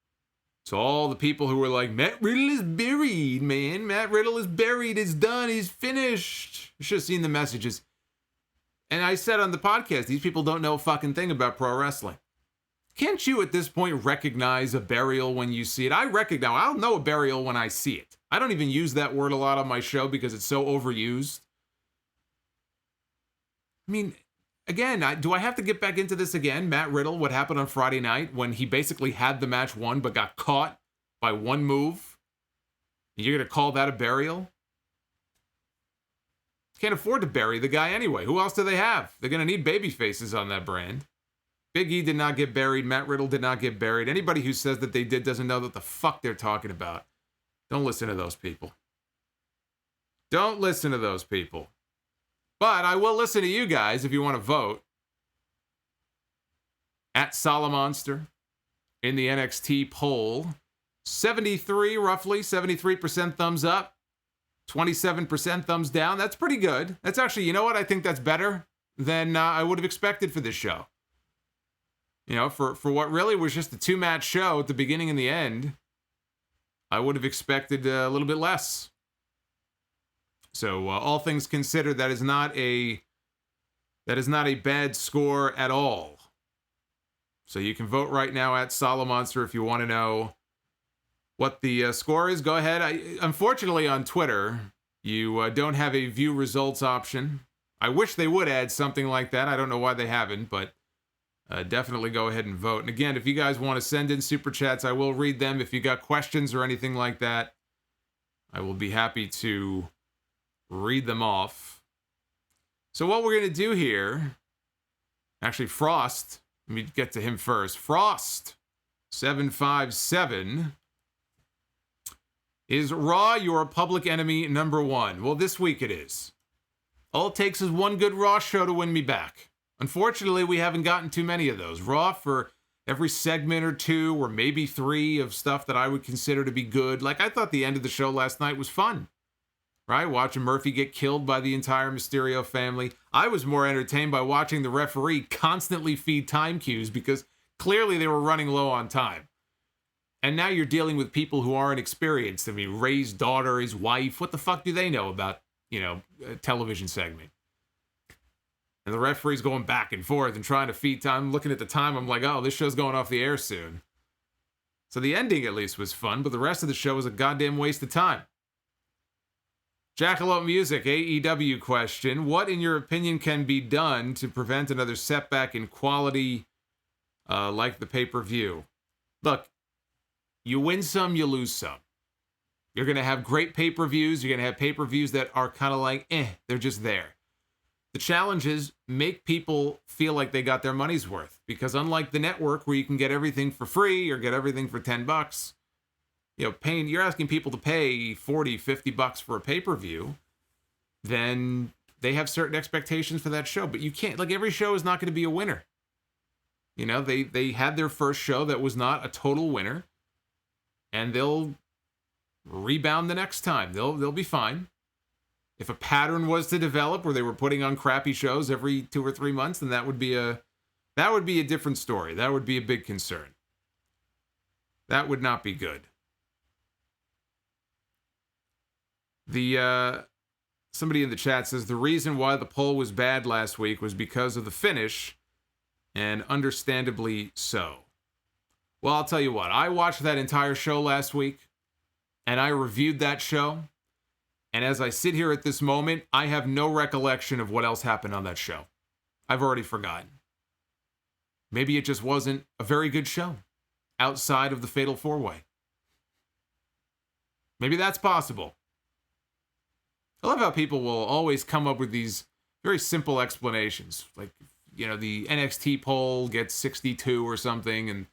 So all the people who were like, Matt Riddle is buried, man. Matt Riddle is buried. It's done. He's finished. You should have seen the messages. And I said on the podcast, these people don't know a fucking thing about pro wrestling. Can't you at this point recognize a burial when you see it? I'll know a burial when I see it. I don't even use that word a lot on my show because it's so overused. I mean, again, do I have to get back into this again? Matt Riddle, what happened on Friday night when he basically had the match won but got caught by one move? You're going to call that a burial? Can't afford to bury the guy anyway. Who else do they have? They're going to need baby faces on that brand. Big E did not get buried. Matt Riddle did not get buried. Anybody who says that they did doesn't know what the fuck they're talking about. Don't listen to those people. Don't listen to those people. But I will listen to you guys if you want to vote. At Solomonster in the NXT poll. 73% thumbs up. 27% thumbs down. That's pretty good. That's actually, you know what? I think that's better than I would have expected for this show. You know, for what really was just a 2-match show at the beginning and the end, I would have expected a little bit less. So all things considered, that is not a bad score at all So you can vote right now at Solomonster if you want to know what the score is. Go ahead. Unfortunately, on Twitter, you don't have a view results option. I wish they would add something like that. I don't know why they haven't, but definitely go ahead and vote. And again, if you guys want to send in super chats, I will read them. If you got questions or anything like that, I will be happy to read them off. So what we're going to do here, actually Frost, let me get to him first. Frost 757 is Raw your public enemy number one? Well, this week it is. All it takes is one good Raw show to win me back. Unfortunately, we haven't gotten too many of those. Raw for every segment or two, or maybe three of stuff that I would consider to be good. Like, I thought the end of the show last night was fun. Right? Watching Murphy get killed by the entire Mysterio family. I was more entertained by watching the referee constantly feed time cues because clearly they were running low on time. And now you're dealing with people who aren't experienced. I mean, Ray's daughter, his wife, what the fuck do they know about, a television segment? And the referee's going back and forth and trying to feed time. Looking at the time, I'm like, oh, this show's going off the air soon. So the ending at least was fun, but the rest of the show was a goddamn waste of time. Jackalope Music, AEW question. What, in your opinion, can be done to prevent another setback in quality like the pay-per-view? Look, you win some, you lose some. You're going to have great pay-per-views. You're going to have pay-per-views that are kind of like, they're just there. The challenge is make people feel like they got their money's worth. Because unlike the network where you can get everything for free or get everything for $10, you're asking people to pay $40, $50 for a pay-per-view, then they have certain expectations for that show. But you can't, every show is not going to be a winner. They had their first show that was not a total winner, and they'll rebound the next time. They'll be fine. If a pattern was to develop where they were putting on crappy shows every 2 or 3 months, then that would be a different story. That would be a big concern. That would not be good. Somebody in the chat says the reason why the poll was bad last week was because of the finish, and understandably so. Well, I'll tell you what. I watched that entire show last week, and I reviewed that show. And as I sit here at this moment, I have no recollection of what else happened on that show. I've already forgotten. Maybe it just wasn't a very good show outside of the Fatal 4-Way. Maybe that's possible. I love how people will always come up with these very simple explanations. Like, the NXT poll gets 62 or something, and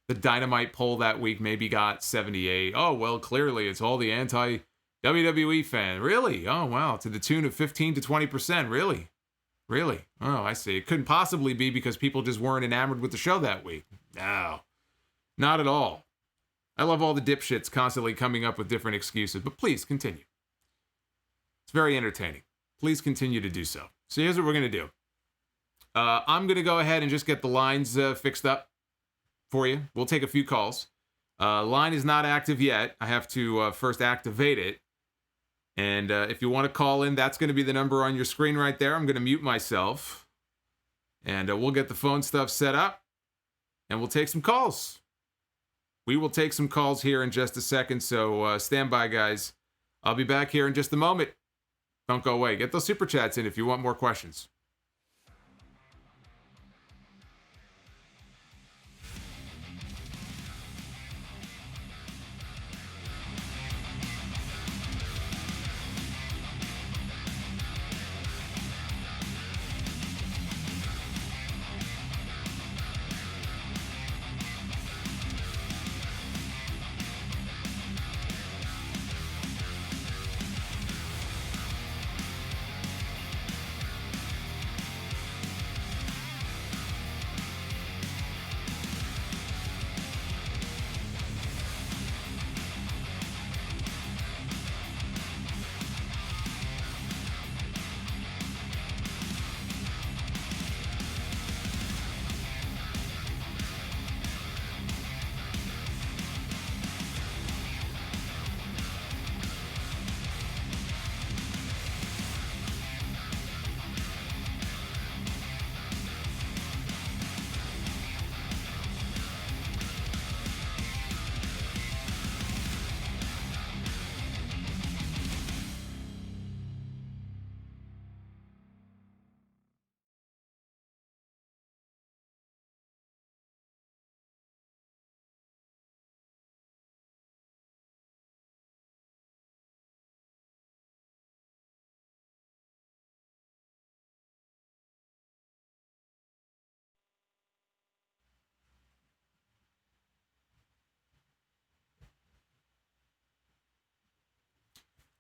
the Dynamite poll that week maybe got 78. Oh, well, clearly it's all the anti-WWE fan. Really? Oh, wow. To the tune of 15 to 20%. Really? Really? Oh, I see. It couldn't possibly be because people just weren't enamored with the show that week. No. Not at all. I love all the dipshits constantly coming up with different excuses, but please continue. It's very entertaining. Please continue to do so. So here's what we're going to do. I'm going to go ahead and just get the lines fixed up for you. We'll take a few calls. Line is not active yet. I have to first activate it. And if you want to call in, that's going to be the number on your screen right there. I'm going to mute myself. And we'll get the phone stuff set up. And we'll take some calls. We will take some calls here in just a second. So stand by, guys. I'll be back here in just a moment. Don't go away. Get those super chats in if you want more questions.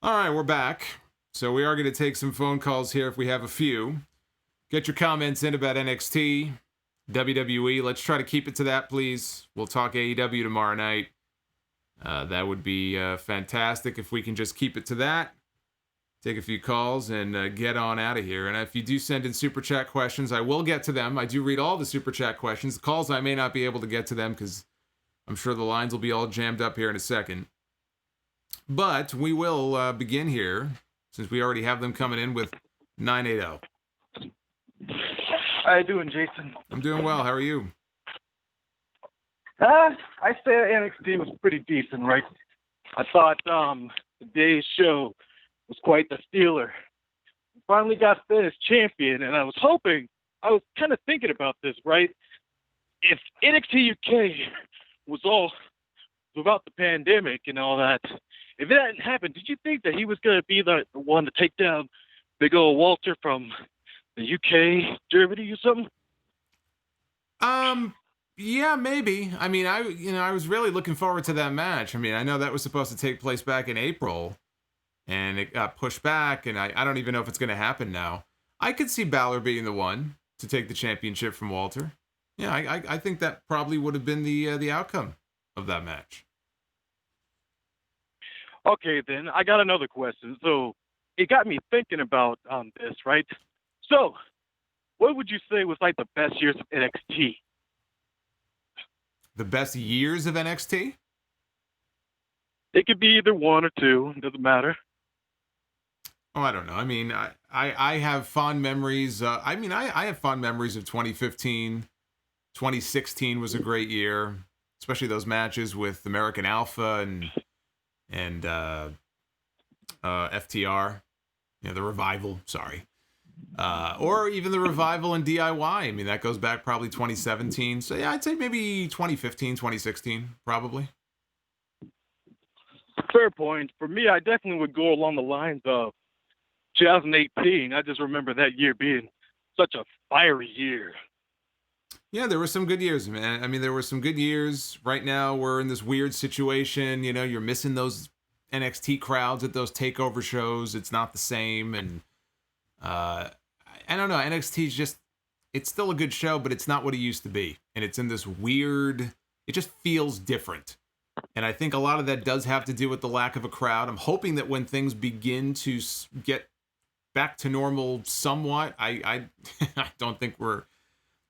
All right, we're back. So we are going to take some phone calls here if we have a few. Get your comments in about NXT, WWE. Let's try to keep it to that, please. We'll talk AEW tomorrow night. That would be fantastic if we can just keep it to that. Take a few calls and get on out of here. And if you do send in Super Chat questions, I will get to them. I do read all the Super Chat questions. The calls, I may not be able to get to them because I'm sure the lines will be all jammed up here in a second. But we will begin here, since we already have them coming in with 980. How you doing, Jason? I'm doing well. How are you? I say NXT was pretty decent, right? I thought today's show was quite the stealer. Finally got finished champion, and I was kind of thinking about this, right? If NXT UK was all without the pandemic and all that, if it hadn't happened, did you think that he was going to be the one to take down big old Walter from the UK, Germany, or something? Yeah, maybe. I mean, I was really looking forward to that match. I mean, I know that was supposed to take place back in April, and it got pushed back, and I don't even know if it's going to happen now. I could see Balor being the one to take the championship from Walter. Yeah, I think that probably would have been the outcome of that match. Okay, then I got another question. So it got me thinking about this, right? So, what would you say was like the best years of NXT? The best years of NXT? It could be either one or two. It doesn't matter. Oh, I don't know. I mean, I have fond memories. I have fond memories of 2015. 2016 was a great year, especially those matches with American Alpha and FTR. You know, the Revival. Sorry. Or even the Revival and DIY. I mean, that goes back probably 2017. So, yeah, I'd say maybe 2015, 2016, probably. Fair point. For me, I definitely would go along the lines of 2018. I just remember that year being such a fiery year. Yeah, there were some good years, man. I mean, there were some good years. Right now, we're in this weird situation. You know, you're missing those NXT crowds at those takeover shows. It's not the same. And I don't know. NXT is just, it's still a good show, but it's not what it used to be. And it's in this weird, it just feels different. And I think a lot of that does have to do with the lack of a crowd. I'm hoping that when things begin to get back to normal somewhat, I don't think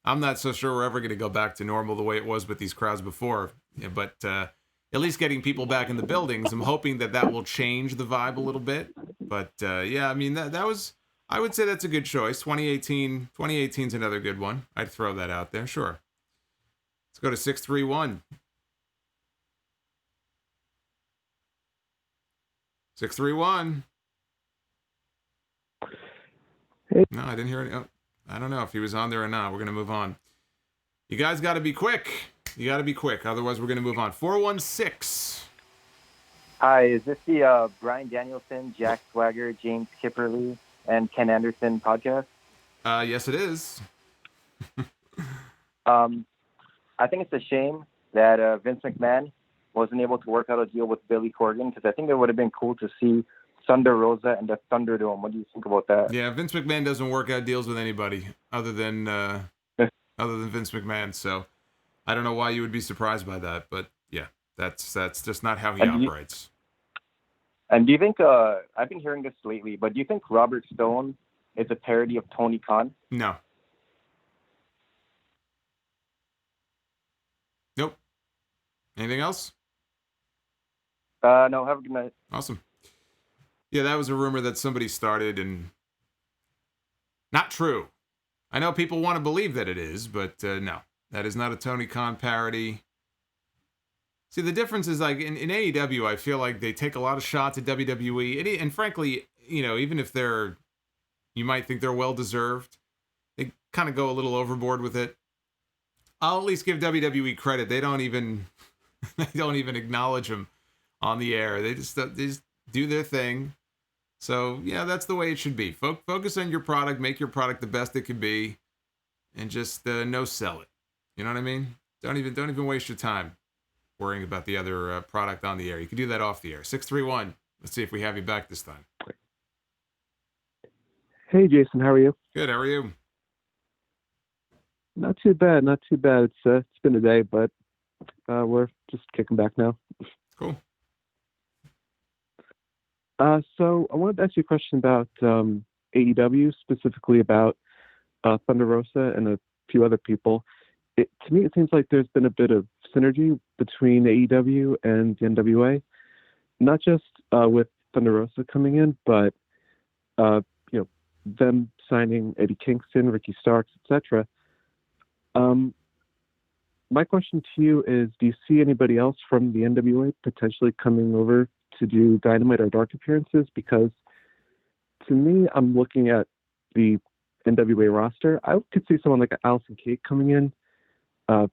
I'm not so sure we're ever going to go back to normal the way it was with these crowds before. Yeah, but at least getting people back in the buildings, I'm hoping that will change the vibe a little bit. But yeah, I mean, that was, I would say that's a good choice. 2018's another good one. I'd throw that out there, sure. Let's go to 631. 631. No, I didn't hear any. Oh, I don't know if he was on there or not. We're going to move on. You guys got to be quick. You got to be quick. Otherwise, we're going to move on. 416. Hi, is this the Brian Danielson, Jack Swagger, James Kipperly, and Ken Anderson podcast? Yes, it is. I think it's a shame that Vince McMahon wasn't able to work out a deal with Billy Corgan, because I think it would have been cool to see Thunder Rosa and the Thunderdome. What do you think about that? Yeah, Vince McMahon doesn't work out deals with anybody other than Vince McMahon. So I don't know why you would be surprised by that, but yeah, that's just not how he operates. And do you think I've been hearing this lately, but do you think Robert Stone is a parody of Tony Khan? No. Nope. Anything else? No, have a good night. Awesome. Yeah, that was a rumor that somebody started, and not true. I know people want to believe that it is, but no. That is not a Tony Khan parody. See, the difference is, like, in AEW, I feel like they take a lot of shots at WWE, and frankly, you know, even if you might think they're well-deserved, they kind of go a little overboard with it. I'll at least give WWE credit. They don't even acknowledge them on the air. They just do their thing. So yeah, that's the way it should be. Focus on your product, make your product the best it can be, and just no sell it. You know what I mean? Don't even waste your time worrying about the other product on the air. You can do that off the air. 631. Let's see if we have you back this time. Hey, Jason, how are you? Good. How are you? Not too bad, not too bad. It's been a day, but we're just kicking back now. Cool. So I wanted to ask you a question about AEW, specifically about Thunder Rosa and a few other people. To me, it seems like there's been a bit of synergy between AEW and the NWA, not just with Thunder Rosa coming in, but them signing Eddie Kingston, Ricky Starks, etc. My question to you is, do you see anybody else from the NWA potentially coming over to do Dynamite or Dark appearances? Because to me, I'm looking at the NWA roster. I could see someone like Allison Kate coming in. I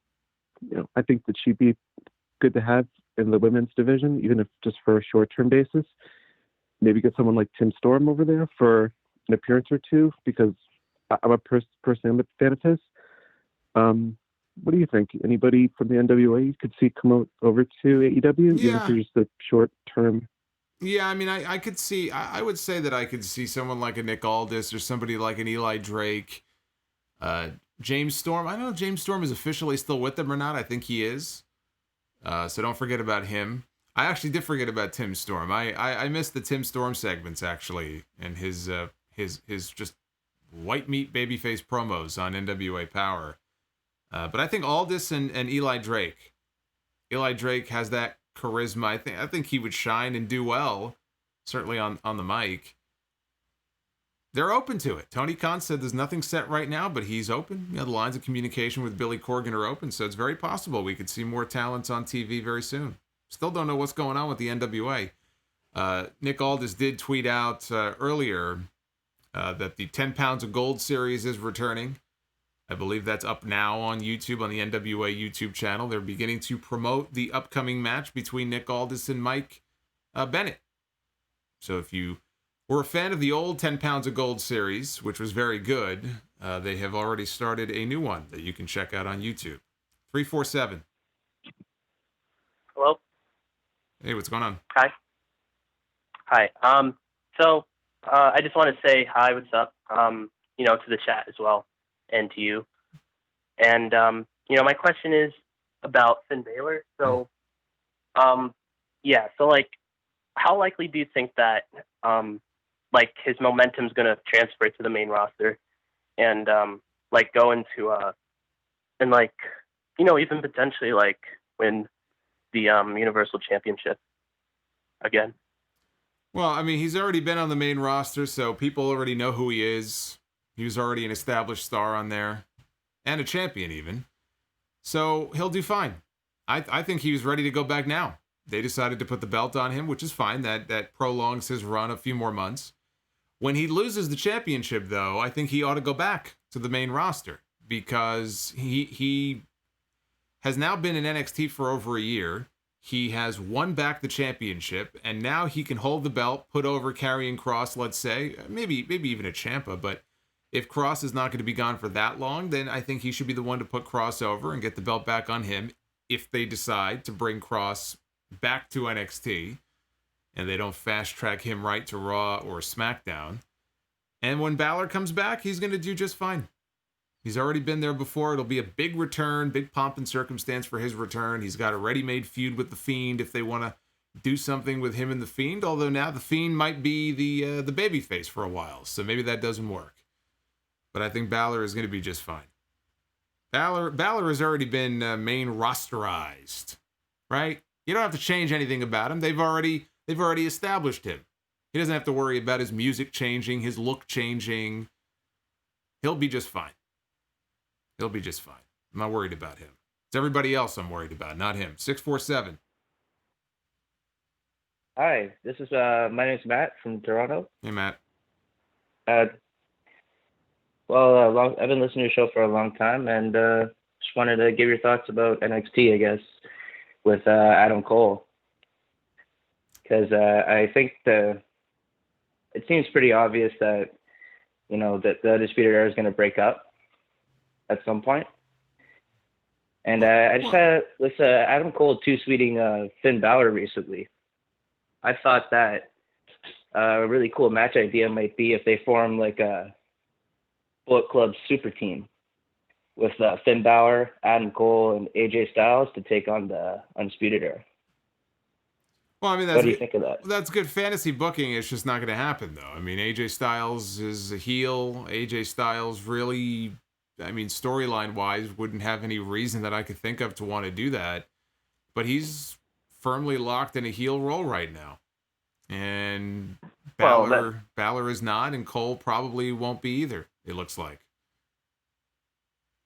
think that she'd be good to have in the women's division, even if just for a short-term basis. Maybe get someone like Tim Storm over there for an appearance or two, because I'm a personally a fan of his. What do you think? Anybody from the NWA you could see come over to AEW, even for just a short-term? Yeah, I mean, I could see, I would say that I could see someone like a Nick Aldis or somebody like an Eli Drake. James Storm, I don't know if James Storm is officially still with them or not. I think he is. So don't forget about him. I actually did forget about Tim Storm. I missed the Tim Storm segments, actually, and his just white meat babyface promos on NWA Power. But I think Aldis and Eli Drake. Eli Drake has that charisma. I think he would shine and do well, certainly on the mic. They're open to it. Tony Khan said there's nothing set right now, but he's open. The lines of communication with Billy Corgan are open, so it's very possible we could see more talents on TV very soon. Still don't know what's going on with the NWA. Nick Aldis did tweet out earlier that the 10 Pounds of Gold series is returning. I believe that's up now on YouTube, on the NWA YouTube channel. They're beginning to promote the upcoming match between Nick Aldis and Mike Bennett. So if you were a fan of the old 10 Pounds of Gold series, which was very good, they have already started a new one that you can check out on YouTube. 347. Hello? Hey, what's going on? Hi. So I just want to say hi, what's up, to the chat as well, and to you. And, my question is about Finn Balor. So, how likely do you think that, his momentum's going to transfer to the main roster and, go into, even potentially, win the Universal Championship again? Well, I mean, he's already been on the main roster, so people already know who he is. He was already an established star on there, and a champion even. So he'll do fine. I think he was ready to go back now. They decided to put the belt on him, which is fine. That prolongs his run a few more months. When he loses the championship, though, I think he ought to go back to the main roster, because he has now been in NXT for over a year. He has won back the championship, and now he can hold the belt, put over Karrion Kross, let's say, maybe even a Ciampa, but if Kross is not going to be gone for that long, then I think he should be the one to put Kross over and get the belt back on him if they decide to bring Kross back to NXT and they don't fast track him right to Raw or SmackDown. And when Balor comes back, he's going to do just fine. He's already been there before. It'll be a big return, big pomp and circumstance for his return. He's got a ready-made feud with The Fiend if they want to do something with him and The Fiend, although now The Fiend might be the babyface for a while, so maybe that doesn't work. But I think Balor is going to be just fine. Balor has already been main rosterized, right? You don't have to change anything about him. They've already established him. He doesn't have to worry about his music changing, his look changing. He'll be just fine. He'll be just fine. I'm not worried about him. It's everybody else I'm worried about, not him. 647. Hi, this is my name's Matt from Toronto. Hey, Matt. I've been listening to your show for a long time, and just wanted to give your thoughts about NXT, I guess, with Adam Cole, because I think it seems pretty obvious that that the Undisputed Era is going to break up at some point. And I just had this Adam Cole two-sweeting Finn Balor recently. I thought that a really cool match idea might be if they form like a Bullet Club super team with Finn Balor, Adam Cole, and AJ Styles to take on the Undisputed Era. Well, I mean, what do you think of that? That's good fantasy booking. It's just not going to happen, though. I mean, AJ Styles is a heel. AJ Styles really, I mean, storyline-wise, wouldn't have any reason that I could think of to want to do that. But he's firmly locked in a heel role right now. And Balor is not, and Cole probably won't be either, it looks like.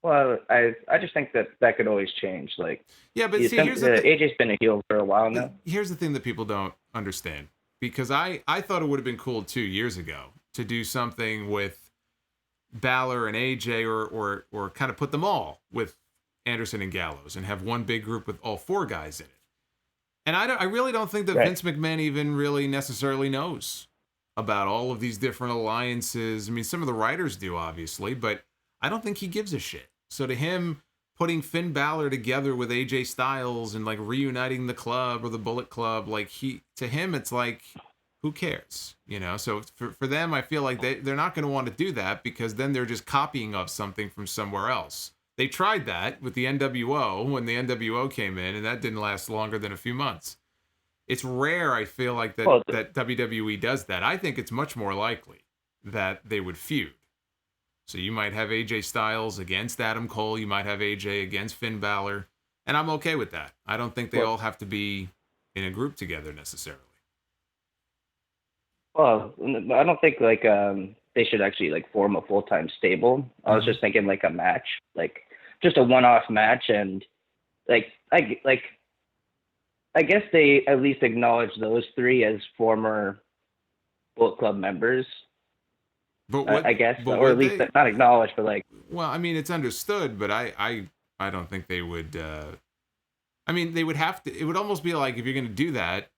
Well, I just think that could always change. Like, yeah, but see, here's the thing. AJ's been a heel for a while now. Here's the thing that people don't understand, because I thought it would have been cool 2 years ago to do something with Balor and AJ, or kind of put them all with Anderson and Gallows and have one big group with all 4 guys in it. And I really don't think that Vince McMahon even really necessarily knows about all of these different alliances. I mean, some of the writers do, obviously, but I don't think he gives a shit. So to him, putting Finn Balor together with AJ Styles and like reuniting the club or the Bullet Club, like to him, it's like, who cares? You know? So for them, I feel like they're not going to want to do that, because then they're just copying of something from somewhere else. They tried that with the NWO when the NWO came in, and that didn't last longer than a few months. It's rare, I feel like, that WWE does that. I think it's much more likely that they would feud. So you might have AJ Styles against Adam Cole. You might have AJ against Finn Balor. And I'm okay with that. I don't think they all have to be in a group together necessarily. Well, I don't think like they should actually like form a full-time stable. I was just thinking like a match, like just a one-off match, and I guess they at least acknowledge those 3 as former Bullet Club members. But I guess, or at least not acknowledged, but like. Well, I mean, it's understood, but I don't think they would. I mean, they would have to. It would almost be like, if you're going to do that,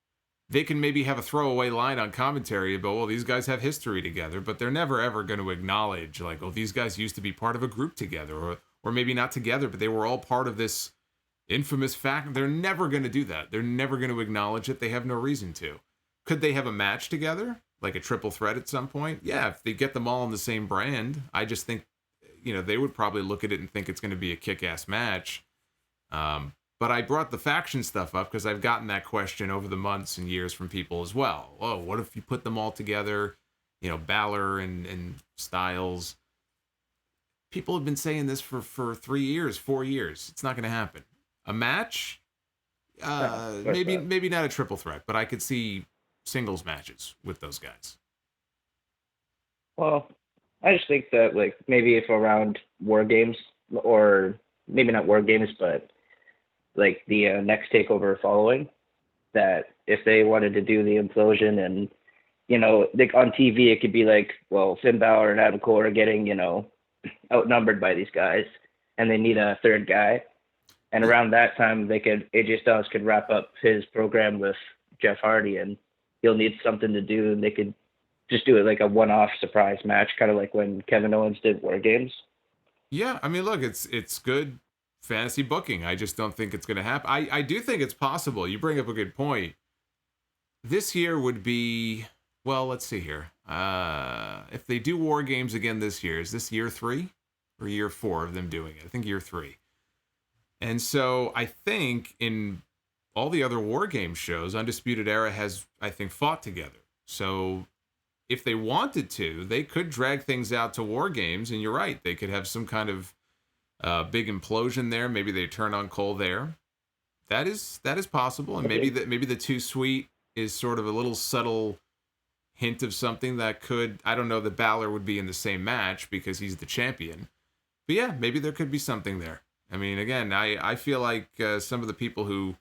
they can maybe have a throwaway line on commentary about, well, these guys have history together, but they're never ever going to acknowledge like, oh, these guys used to be part of a group together, or maybe not together, but they were all part of this infamous fact. They're never going to do that. They're never going to acknowledge it. They have no reason to. Could they have a match together? Like a triple threat at some point? Yeah, if they get them all in the same brand. I just think, they would probably look at it and think it's going to be a kick-ass match. But I brought the faction stuff up because I've gotten that question over the months and years from people as well. Oh, what if you put them all together? Balor and Styles. People have been saying this for 3 years, 4 years. It's not going to happen. A match? Maybe not a triple threat, but I could see singles matches with those guys. Well, I just think that like maybe if around War Games, or maybe not War Games, but like the next takeover following, that if they wanted to do the implosion and like on TV it could be like, well, Finn Balor and Adam Cole are getting outnumbered by these guys and they need a third guy, and around that time AJ Styles could wrap up his program with Jeff Hardy, and he'll need something to do, and they could just do it like a one-off surprise match, kind of like when Kevin Owens did War Games. Yeah, I mean, look, it's good fantasy booking. I just don't think it's going to happen. I do think it's possible. You bring up a good point. This year would be, well, let's see here. If they do War Games again this year, is this year 3 or year 4 of them doing it? I think year 3. And so I think in all the other War Games shows, Undisputed Era has, I think, fought together. So if they wanted to, they could drag things out to War Games, and you're right, they could have some kind of big implosion there. Maybe they turn on Cole there. That is possible, and maybe the Too Sweet is sort of a little subtle hint of something that could. I don't know that Balor would be in the same match because he's the champion, but yeah, maybe there could be something there. I mean, again, I feel like some of the people who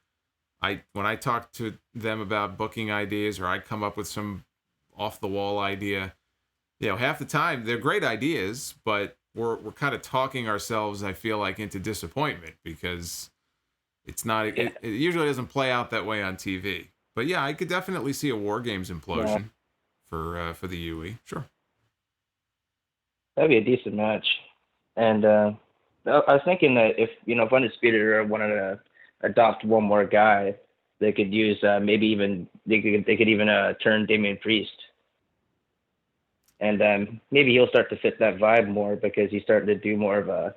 when I talk to them about booking ideas, or I come up with some off the wall idea, half the time they're great ideas, but we're kind of talking ourselves, I feel like, into disappointment because it's not. It usually doesn't play out that way on TV. But yeah, I could definitely see a War Games implosion for the UE. Sure, that'd be a decent match. And I was thinking that if Undisputed Era wanted to adopt one more guy, they could use maybe even they could even turn Damian Priest And maybe he'll start to fit that vibe more because he's starting to do more of a,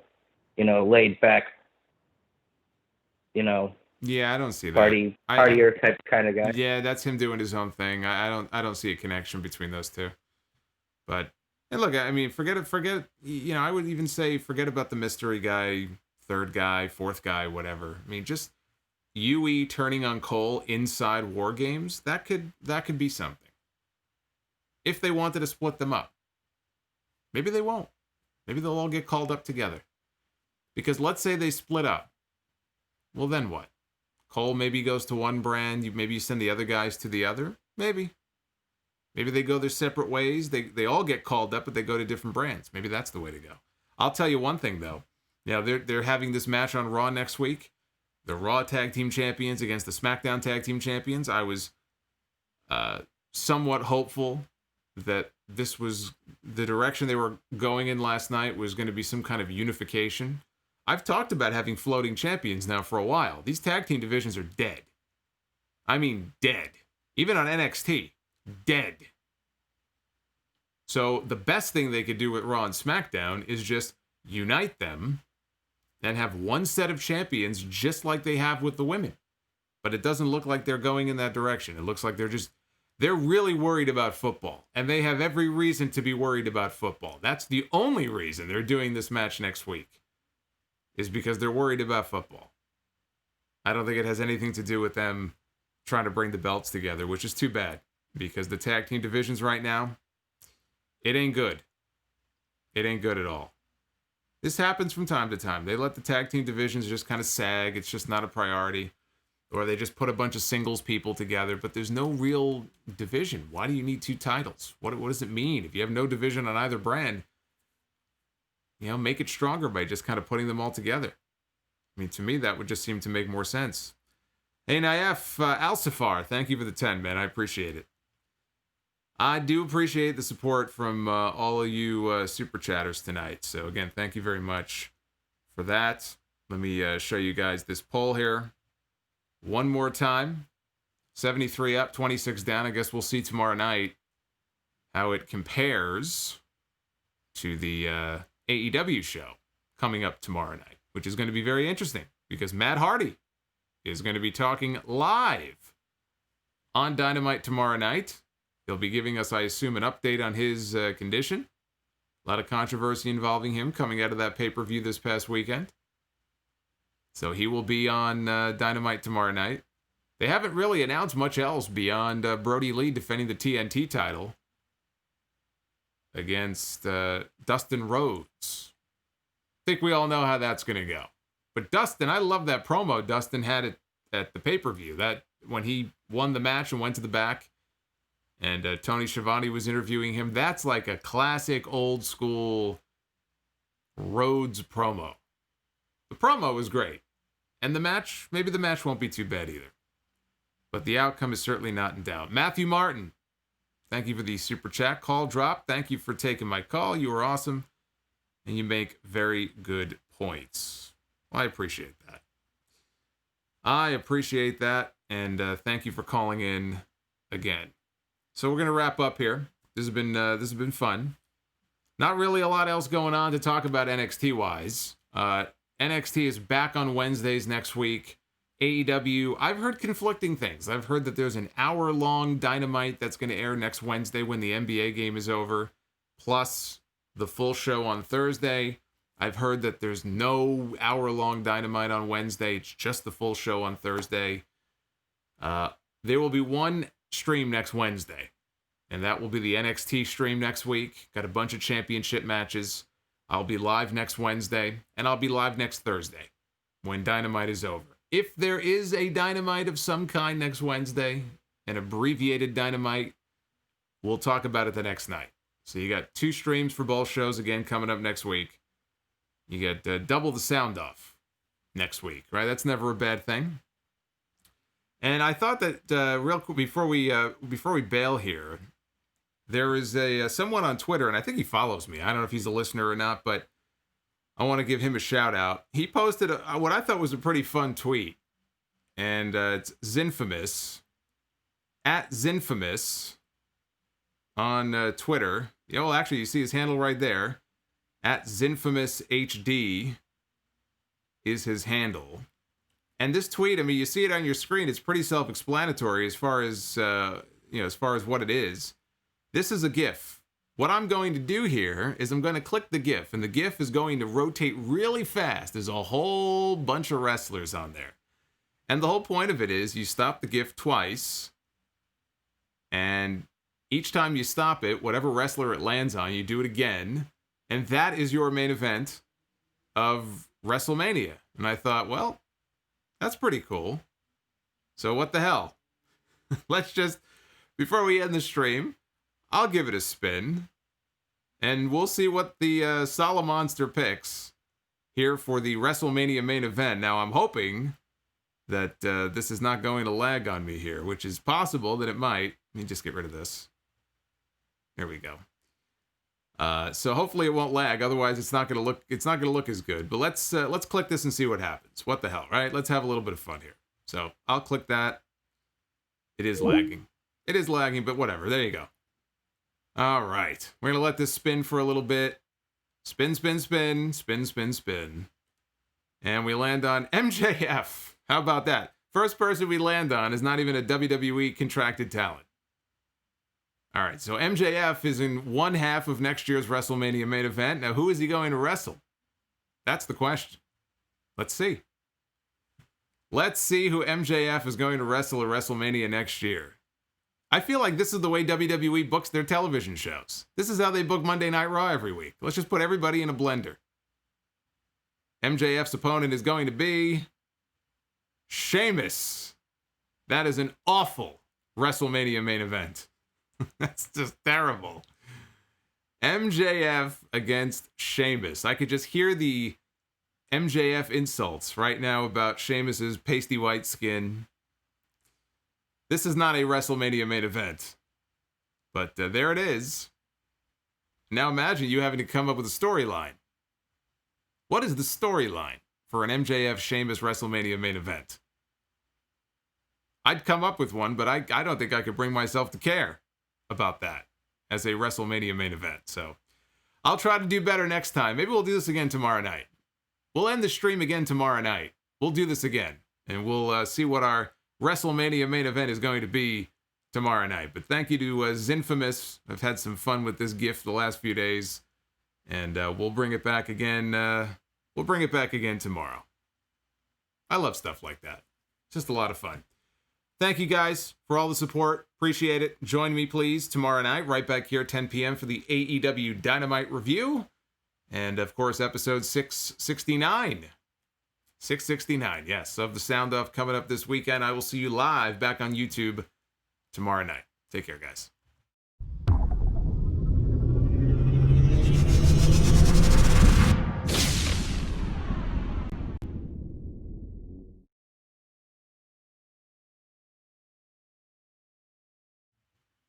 laid back, Yeah, I don't see that. partier type kind of guy. Yeah, that's him doing his own thing. I don't see a connection between those two. But and look, I mean, forget it. I would even say forget about the mystery guy, third guy, fourth guy, whatever. I mean, just UE turning on Cole inside War Games, that could be something. If they wanted to split them up. Maybe they won't. Maybe they'll all get called up together. Because let's say they split up. Well, then what? Cole maybe goes to one brand. Maybe you send the other guys to the other. Maybe they go their separate ways. They all get called up, but they go to different brands. Maybe that's the way to go. I'll tell you one thing, though. They're having this match on Raw next week. The Raw Tag Team Champions against the SmackDown Tag Team Champions. I was somewhat hopeful that this was the direction they were going in last night, was going to be some kind of unification. I've talked about having floating champions now for a while. These tag team divisions are dead. I mean, dead. Even on NXT, dead. So the best thing they could do with Raw and SmackDown is just unite them and have one set of champions just like they have with the women. But it doesn't look like they're going in that direction. It looks like they're really worried about football. And they have every reason to be worried about football. That's the only reason they're doing this match next week, is because they're worried about football. I don't think it has anything to do with them trying to bring the belts together, which is too bad, because the tag team divisions right now, it ain't good. It ain't good at all. This happens from time to time. They let the tag team divisions just kind of sag. It's just not a priority. Or they just put a bunch of singles people together, but there's no real division. Why do you need two titles? What does it mean? If you have no division on either brand, make it stronger by just kind of putting them all together. I mean, to me, that would just seem to make more sense. Hey, Naif, Alsafar, thank you for the 10, man. I appreciate it. I do appreciate the support from all of you super chatters tonight. So, again, thank you very much for that. Let me show you guys this poll here one more time. 73 up, 26 down. I guess we'll see tomorrow night how it compares to the AEW show coming up tomorrow night, which is going to be very interesting because Matt Hardy is going to be talking live on Dynamite tomorrow night. He'll be giving us, I assume, an update on his condition. A lot of controversy involving him coming out of that pay-per-view this past weekend. So he will be on Dynamite tomorrow night. They haven't really announced much else beyond Brody Lee defending the TNT title against Dustin Rhodes. I think we all know how that's going to go. But Dustin, I love that promo Dustin had at the pay-per-view. That when he won the match and went to the back, and Tony Schiavone was interviewing him, that's like a classic old school Rhodes promo. The promo was great. And the match, maybe the match won't be too bad either. But the outcome is certainly not in doubt. Matthew Martin, thank you for the super chat call drop. Thank you for taking my call. You are awesome. And you make very good points. Well, I appreciate that. And thank you for calling in again. So we're going to wrap up here. This has been fun. Not really a lot else going on to talk about NXT-wise. NXT is back on Wednesdays next week. AEW, I've heard conflicting things. I've heard that there's an hour-long Dynamite that's going to air next Wednesday when the NBA game is over, plus the full show on Thursday. I've heard that there's no hour-long Dynamite on Wednesday. It's just the full show on Thursday. There will be one stream next Wednesday, and that will be the NXT stream next week. Got a bunch of championship matches. I'll be live next Wednesday, and I'll be live next Thursday when Dynamite is over. If there is a Dynamite of some kind next Wednesday, an abbreviated Dynamite, we'll talk about it the next night. So you got 2 streams for both shows again coming up next week. You get double the sound off next week, right? That's never a bad thing. And I thought that real quick before we bail here, there is someone on Twitter, and I think he follows me. I don't know if he's a listener or not, but I want to give him a shout out. He posted what I thought was a pretty fun tweet, and it's Zinfamous, @Zinfamous on Twitter. Yeah, well, actually, you see his handle right there. At ZinfamousHD is his handle. And this tweet, I mean, you see it on your screen. It's pretty self-explanatory as far as, as far as what it is. This is a GIF. What I'm going to do here is I'm going to click the GIF, and the GIF is going to rotate really fast. There's a whole bunch of wrestlers on there. And the whole point of it is you stop the GIF twice, and each time you stop it, whatever wrestler it lands on, you do it again, and that is your main event of WrestleMania. And I thought, well, that's pretty cool. So what the hell? Let's just, before we end the stream, I'll give it a spin, and we'll see what the Solomonster picks here for the WrestleMania main event. Now, I'm hoping that this is not going to lag on me here, which is possible that it might. Let me just get rid of this. There we go. So hopefully it won't lag. Otherwise, it's not going to look as good. But let's click this and see what happens. What the hell, right? Let's have a little bit of fun here. So I'll click that. It is lagging. It is lagging, but whatever. There you go. All right. We're going to let this spin for a little bit. Spin, spin, spin, spin, spin, spin. And we land on MJF. How about that? First person we land on is not even a WWE contracted talent. All right, so MJF is in one half of next year's WrestleMania main event. Now, who is he going to wrestle? That's the question. Let's see. Let's see who MJF is going to wrestle at WrestleMania next year. I feel like this is the way WWE books their television shows. This is how they book Monday Night Raw every week. Let's just put everybody in a blender. MJF's opponent is going to be Sheamus. That is an awful WrestleMania main event. That's just terrible. MJF against Sheamus. I could just hear the MJF insults right now about Sheamus's pasty white skin. This is not a WrestleMania main event. But there it is. Now imagine you having to come up with a storyline. What is the storyline for an MJF Sheamus WrestleMania main event? I'd come up with one, but I don't think I could bring myself to care about that as a WrestleMania main event. So I'll try to do better next time. Maybe we'll do this again tomorrow night. We'll end the stream again tomorrow night. We'll do this again, and we'll see what our WrestleMania main event is going to be tomorrow night. But thank you to Zinfamous. I've had some fun with this gift the last few days, and we'll bring it back again. We'll bring it back again tomorrow. I love stuff like that. It's just a lot of fun. Thank you guys for all the support. Appreciate it. Join me, please, tomorrow night, right back here at 10 p.m. for the AEW Dynamite review. And, of course, episode 669. 669, yes, of the Sound Off coming up this weekend. I will see you live back on YouTube tomorrow night. Take care, guys.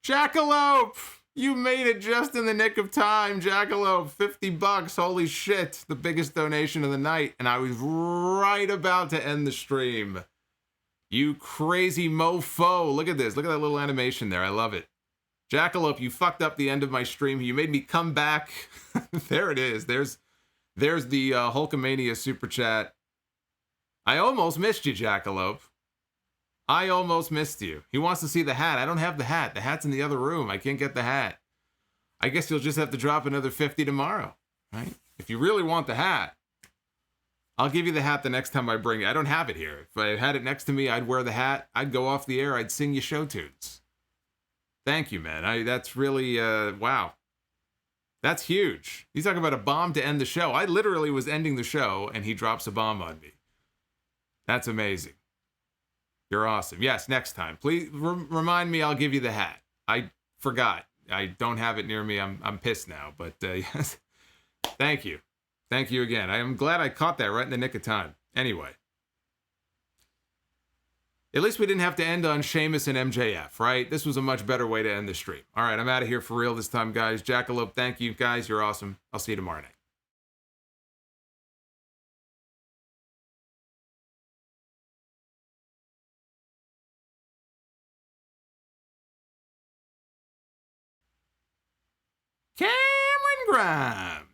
Jackalope! You made it just in the nick of time, Jackalope. $50. Holy shit. The biggest donation of the night. And I was right about to end the stream. You crazy mofo. Look at this. Look at that little animation there. I love it. Jackalope, you fucked up the end of my stream. You made me come back. There it is. There's the Hulkamania super chat. I almost missed you, Jackalope. I almost missed you. He wants to see the hat. I don't have the hat. The hat's in the other room. I can't get the hat. I guess you'll just have to drop another 50 tomorrow, right? If you really want the hat, I'll give you the hat the next time I bring it. I don't have it here. If I had it next to me, I'd wear the hat. I'd go off the air. I'd sing you show tunes. Thank you, man. That's really, wow. That's huge. He's talking about a bomb to end the show. I literally was ending the show, and he drops a bomb on me. That's amazing. You're awesome. Yes, next time. Please remind me. I'll give you the hat. I forgot. I don't have it near me. I'm pissed now. But yes, thank you. Thank you again. I am glad I caught that right in the nick of time. Anyway, at least we didn't have to end on Sheamus and MJF, right? This was a much better way to end the stream. All right, I'm out of here for real this time, guys. Jackalope, thank you, guys. You're awesome. I'll see you tomorrow night. Cameron Grimes.